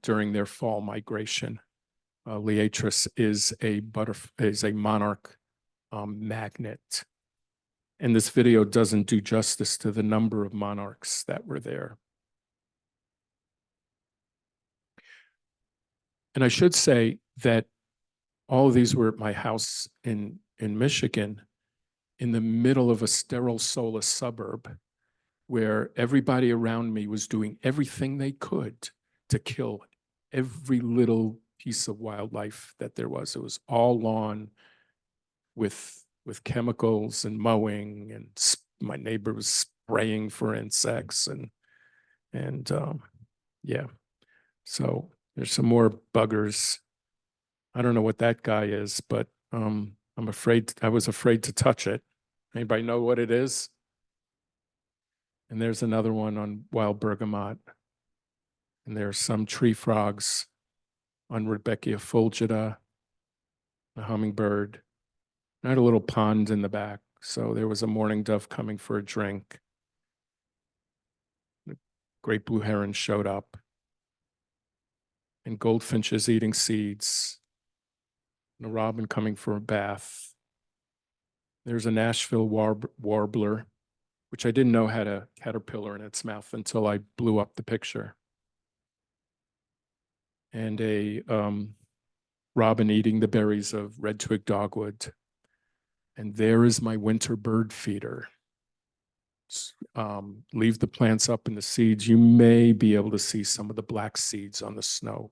during their fall migration. Liatris is a monarch magnet. And this video doesn't do justice to the number of monarchs that were there. And I should say that all of these were at my house in Michigan, in the middle of a sterile soulless suburb, where everybody around me was doing everything they could to kill every little piece of wildlife that there was. It was all lawn with chemicals and mowing, and my neighbor was spraying for insects, and yeah. So there's some more buggers. I don't know what that guy is, but I was afraid to touch it. Anybody know what it is? And there's another one on wild bergamot. And there's some tree frogs on Rudbeckia fulgida, a hummingbird. I had a little pond in the back, so there was a mourning dove coming for a drink. The great blue heron showed up. And goldfinches eating seeds. And a robin coming for a bath. There's a Nashville warbler, which I didn't know had a caterpillar in its mouth until I blew up the picture. And a robin eating the berries of red twig dogwood. And there is my winter bird feeder. Leave the plants up in the seeds. You may be able to see some of the black seeds on the snow.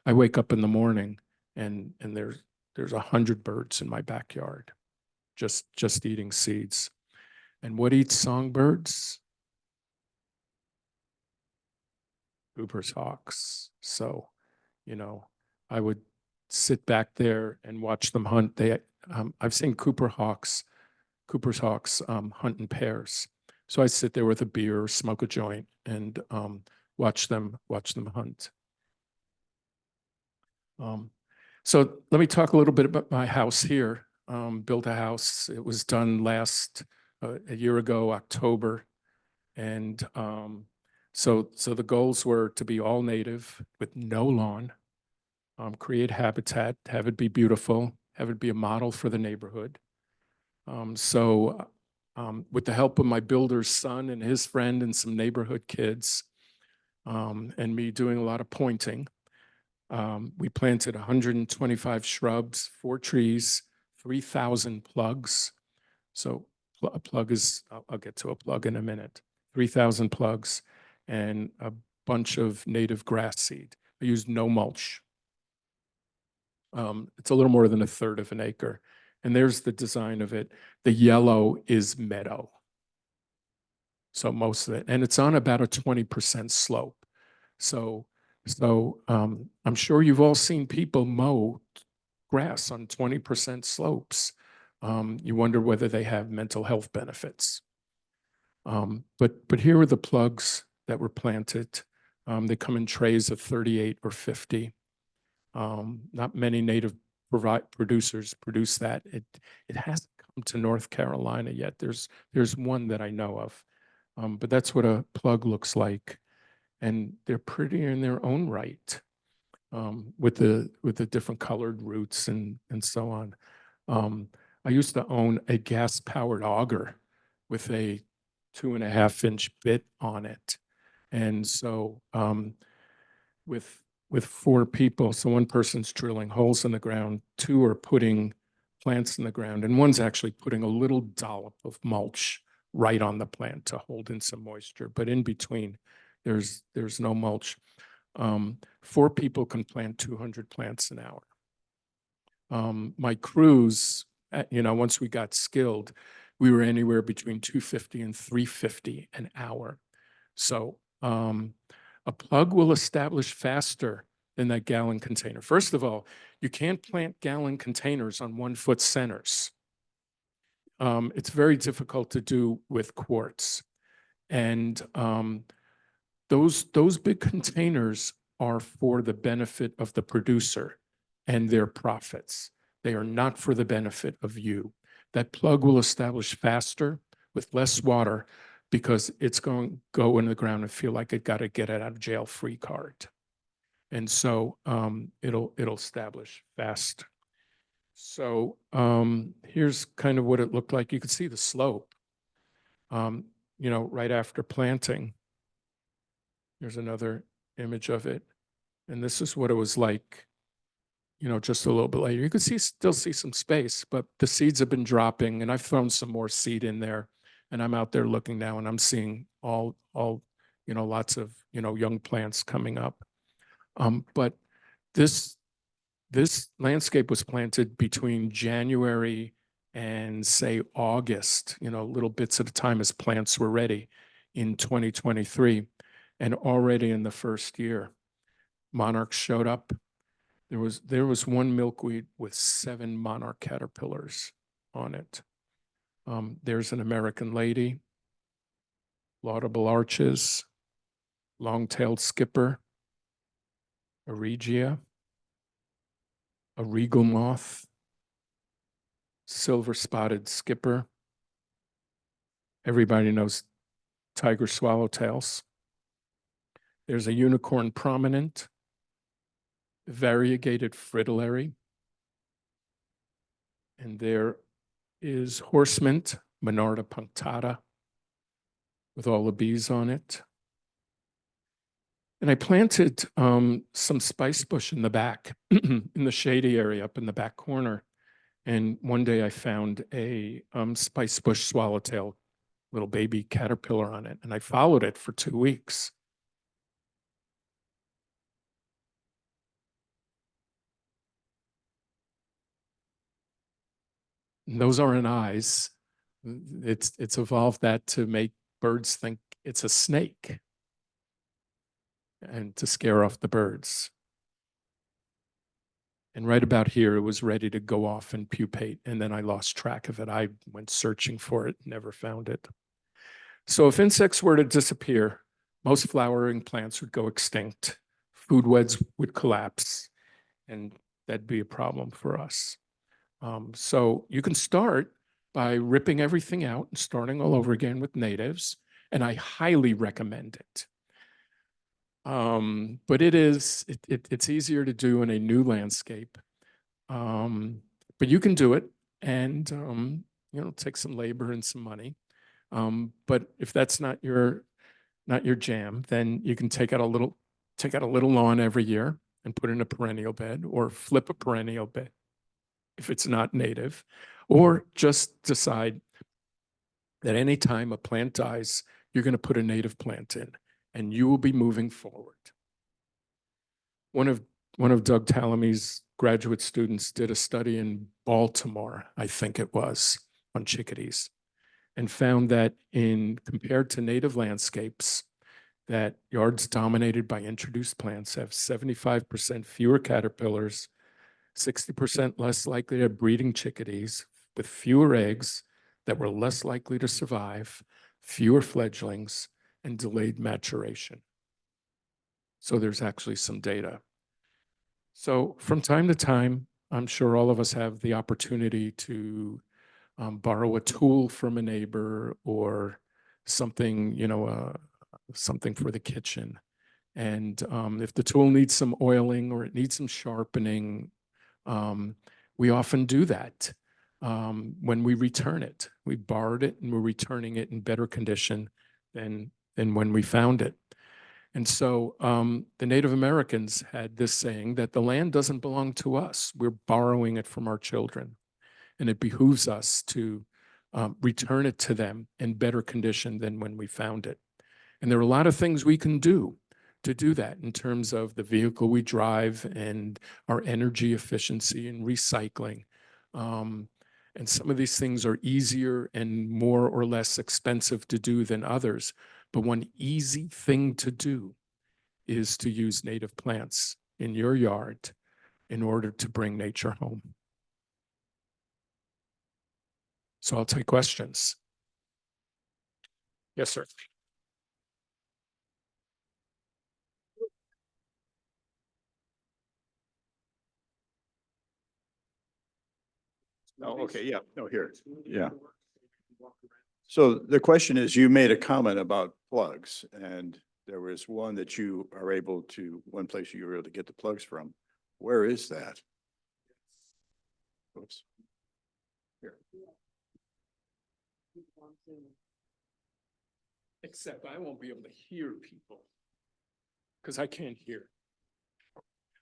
I wake up in the morning and there's 100 birds in my backyard, just eating seeds. And what eats songbirds? Cooper's hawks. So, I would sit back there and watch them hunt. I've seen Cooper's hawks hunt in pairs. So I sit there with a beer, smoke a joint, and watch them hunt. So let me talk a little bit about my house here. Built a house. It was done a year ago, October. And so the goals were to be all native with no lawn, create habitat, have it be beautiful, have it be a model for the neighborhood. With the help of my builder's son and his friend and some neighborhood kids, and me doing a lot of pointing, we planted 125 shrubs, 4 trees, 3,000 plugs. So a plug is, I'll get to a plug in a minute, 3,000 plugs, and a bunch of native grass seed. I used no mulch. It's a little more than 1/3 of an acre. And there's the design of it. The yellow is meadow. So most of it, and it's on about a 20% slope. So I'm sure you've all seen people mow grass on 20% slopes. You wonder whether they have mental health benefits. But here are the plugs that were planted. They come in trays of 38 or 50. Not many native producers produce that. It hasn't come to North Carolina yet. There's one that I know of, but that's what a plug looks like, and they're pretty in their own right, with the different colored roots and so on. I used to own a gas-powered auger with a 2.5-inch bit on it, and so with 4 people, so one person's drilling holes in the ground, 2 are putting plants in the ground, and one's actually putting a little dollop of mulch right on the plant to hold in some moisture. But in between, there's no mulch. 4 people can plant 200 plants an hour. My crews, once we got skilled, we were anywhere between 250 and 350 an hour. So a plug will establish faster than that gallon container. First of all, you can't plant gallon containers on 1-foot centers. It's very difficult to do with quartz. And those big containers are for the benefit of the producer and their profits. They are not for the benefit of you. That plug will establish faster with less water because it's going to go in the ground and feel like it got to get it out of jail free card. And so it'll establish fast. So here's kind of what it looked like. You could see the slope, right after planting. Here's another image of it. And this is what it was like, just a little bit later. You could still see some space, but the seeds have been dropping, and I've thrown some more seed in there. And I'm out there looking now, and I'm seeing all lots of, young plants coming up. But this landscape was planted between January and say August, little bits at a time as plants were ready in 2023. And already in the first year, monarchs showed up. There was one milkweed with 7 monarch caterpillars on it. There's an American lady, laudable arches, long-tailed skipper, a regia, a regal moth, silver-spotted skipper. Everybody knows tiger swallowtails. There's a unicorn prominent, variegated fritillary, and there is horse mint, Monarda punctata, with all the bees on it. And I planted some spice bush in the back, in the shady area up in the back corner. And one day I found a spice bush swallowtail, little baby caterpillar on it, and I followed it for 2 weeks. And those aren't eyes. It's evolved that to make birds think it's a snake and to scare off the birds. And right about here, it was ready to go off and pupate. And then I lost track of it. I went searching for it, never found it. So if insects were to disappear, most flowering plants would go extinct. Food webs would collapse, and that'd be a problem for us. So you can start by ripping everything out and starting all over again with natives, and I highly recommend it. But it's easier to do in a new landscape. But you can do it, and take some labor and some money. But if that's not your jam, then you can take out a little lawn every year and put in a perennial bed, or flip a perennial bed if it's not native, or just decide that anytime a plant dies, you're going to put a native plant in, and you will be moving forward. One of Doug Tallamy's graduate students did a study in Baltimore, I think it was, on chickadees, and found that compared to native landscapes, that yards dominated by introduced plants have 75% fewer caterpillars, 60% less likely to have breeding chickadees with fewer eggs that were less likely to survive, fewer fledglings, and delayed maturation. So there's actually some data. So from time to time, I'm sure all of us have the opportunity to borrow a tool from a neighbor or something, something for the kitchen. And if the tool needs some oiling or it needs some sharpening, we often do that when we return it. We borrowed it and we're returning it in better condition than when we found it. And so the Native Americans had this saying that the land doesn't belong to us. We're borrowing it from our children. And it behooves us to return it to them in better condition than when we found it. And there are a lot of things we can do to do that in terms of the vehicle we drive and our energy efficiency and recycling. And some of these things are easier and more or less expensive to do than others. But one easy thing to do is to use native plants in your yard in order to bring nature home. So I'll take questions. Yes, sir. Oh, okay, yeah, no, here, yeah. So the question is, you made a comment about plugs, and there was one that you are able to, one place you were able to get the plugs from. Where is that? Oops. Here. Except I won't be able to hear people because I can't hear.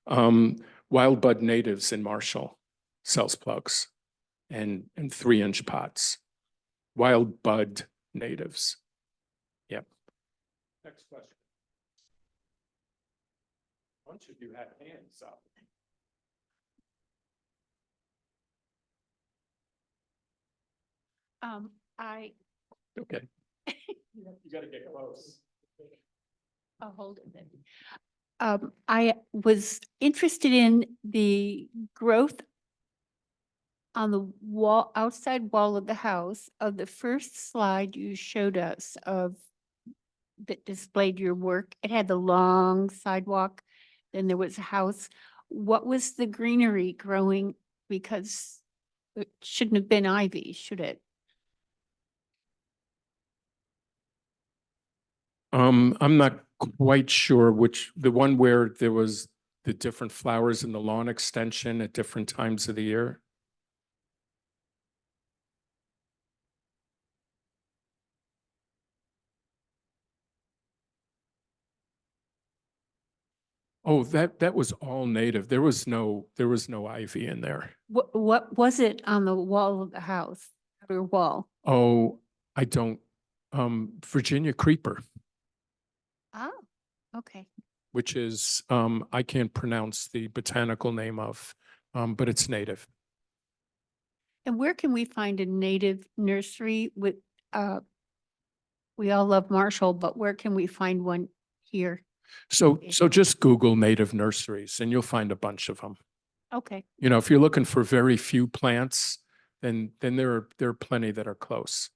Wild Bud Natives in Marshall sells plugs and 3-inch pots. Wild Bud Natives. Yep. Next question. A bunch of you have hands up. Okay. You got to get close. I'll hold it then. I was interested in the growth on the wall, outside wall of the house of the first slide you showed us of that displayed your work. It had the long sidewalk, then there was a house. What was the greenery growing? Because it shouldn't have been ivy, should it? I'm not quite sure the one where there was the different flowers in the lawn extension at different times of the year. Oh, that was all native. There was no ivy in there. What was it on the wall of the house, outer wall? Oh, I don't, Virginia creeper, Oh, okay. which is, I can't pronounce the botanical name of, but it's native. And where can we find a native nursery with, we all love Marshall, but where can we find one here? So just Google native nurseries and you'll find a bunch of them. Okay. You know, if you're looking for very few plants, then there are plenty that are close.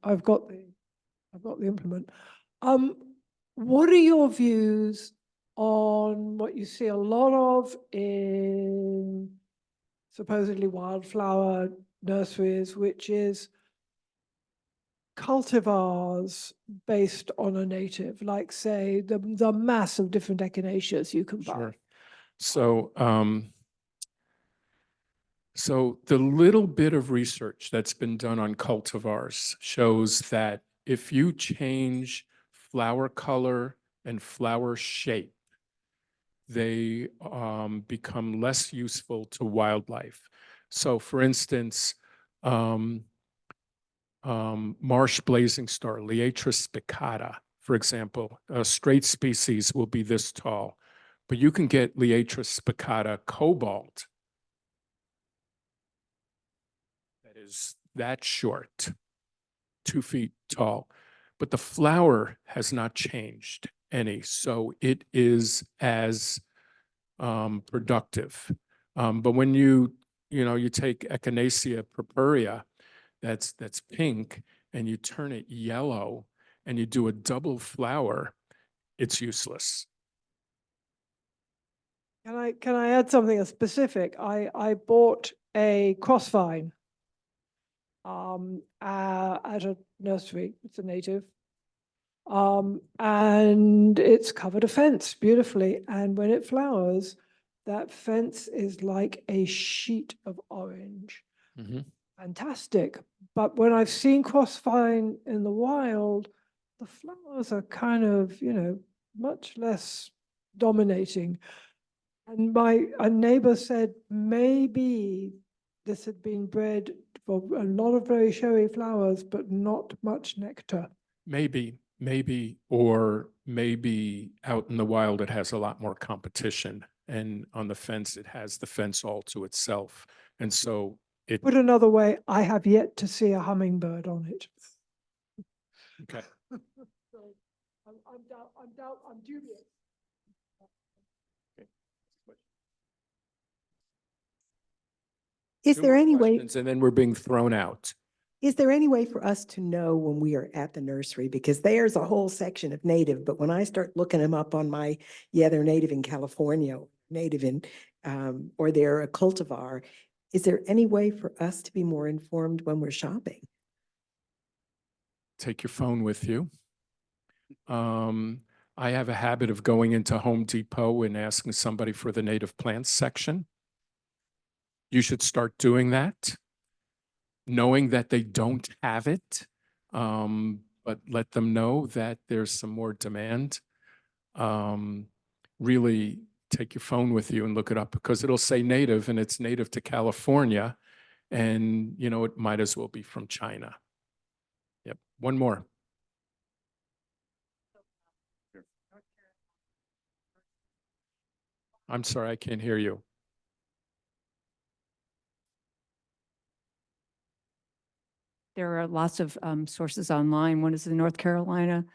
I've got the implement. What are your views on what you see a lot of in supposedly wildflower nurseries, which is cultivars based on a native, like say the mass of different echinaceas you can buy? Sure. So the little bit of research that's been done on cultivars shows that if you change flower color and flower shape, they become less useful to wildlife. So for instance, marsh blazing star, Liatris spicata, for example, a straight species will be this tall, but you can get Liatris spicata cobalt that is that short, 2 feet tall, but the flower has not changed any, so it is as productive. But when you take Echinacea purpurea, that's pink, and you turn it yellow, and you do a double flower, it's useless. Can I add something specific? I bought a crossvine at a nursery. It's a native. And it's covered a fence beautifully. And when it flowers, that fence is like a sheet of orange. Mhm. Fantastic. But when I've seen crossvine in the wild, the flowers are kind of, much less dominating. And a neighbor said maybe this had been bred for a lot of very showy flowers, but not much nectar. Maybe, or maybe out in the wild, it has a lot more competition. And on the fence, it has the fence all to itself. And so it, Put another way, I have yet to see a hummingbird on it. okay. So I'm dubious. Is Two there more any way, questions, and then we're being thrown out. is there any way for us to know when we are at the nursery? Because there's a whole section of native, but when I start looking them up on my, they're native in California, native in, or they're a cultivar. Is there any way for us to be more informed when we're shopping? Take your phone with you. I have a habit of going into Home Depot and asking somebody for the native plants section. You should start doing that, knowing that they don't have it, but let them know that there's some more demand. Really take your phone with you and look it up, because it'll say native and it's native to California, and it might as well be from China. Yep. One more. I'm sorry, I can't hear you. There are lots of sources online. One is the North Carolina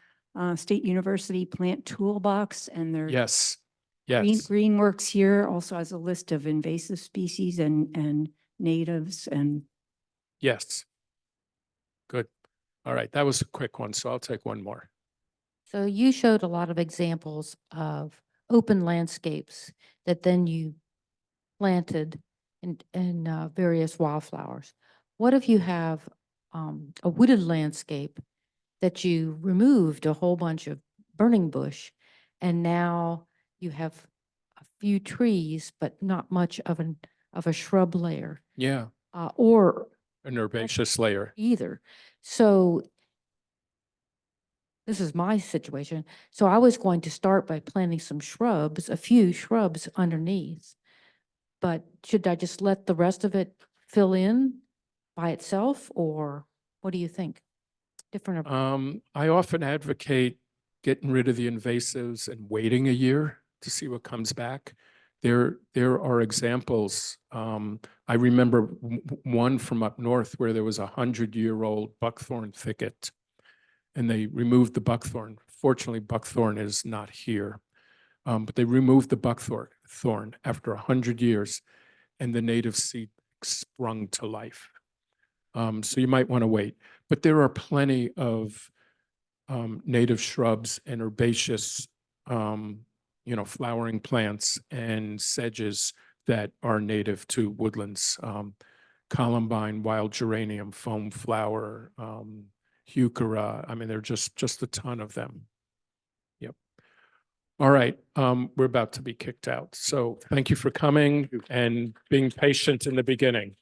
State University Plant Toolbox, and there's Yes, yes. Greenworks here also has a list of invasive species and natives and. Yes. Good. All right. That was a quick one, so I'll take one more. So you showed a lot of examples of open landscapes that then you planted in various wildflowers. What if you have a wooded landscape that you removed a whole bunch of burning bush, and now you have a few trees, but not much of a shrub layer, Yeah, or an herbaceous layer. either. So this is my situation. So I was going to start by planting some shrubs, a few shrubs underneath. But should I just let the rest of it fill in by itself, or what do you think? Different. I often advocate getting rid of the invasives and waiting a year to see what comes back. There are examples. I remember one from up north where there was 100-year-old buckthorn thicket, and they removed the buckthorn. Fortunately, buckthorn is not here, but they removed the buckthorn after 100 years, and the native seed sprung to life. So you might want to wait, but there are plenty of native shrubs and herbaceous, flowering plants and sedges that are native to woodlands. Columbine, wild geranium, foam flower, heuchera. I mean, there are just a ton of them. Yep. All right. We're about to be kicked out. So thank you for coming and being patient in the beginning.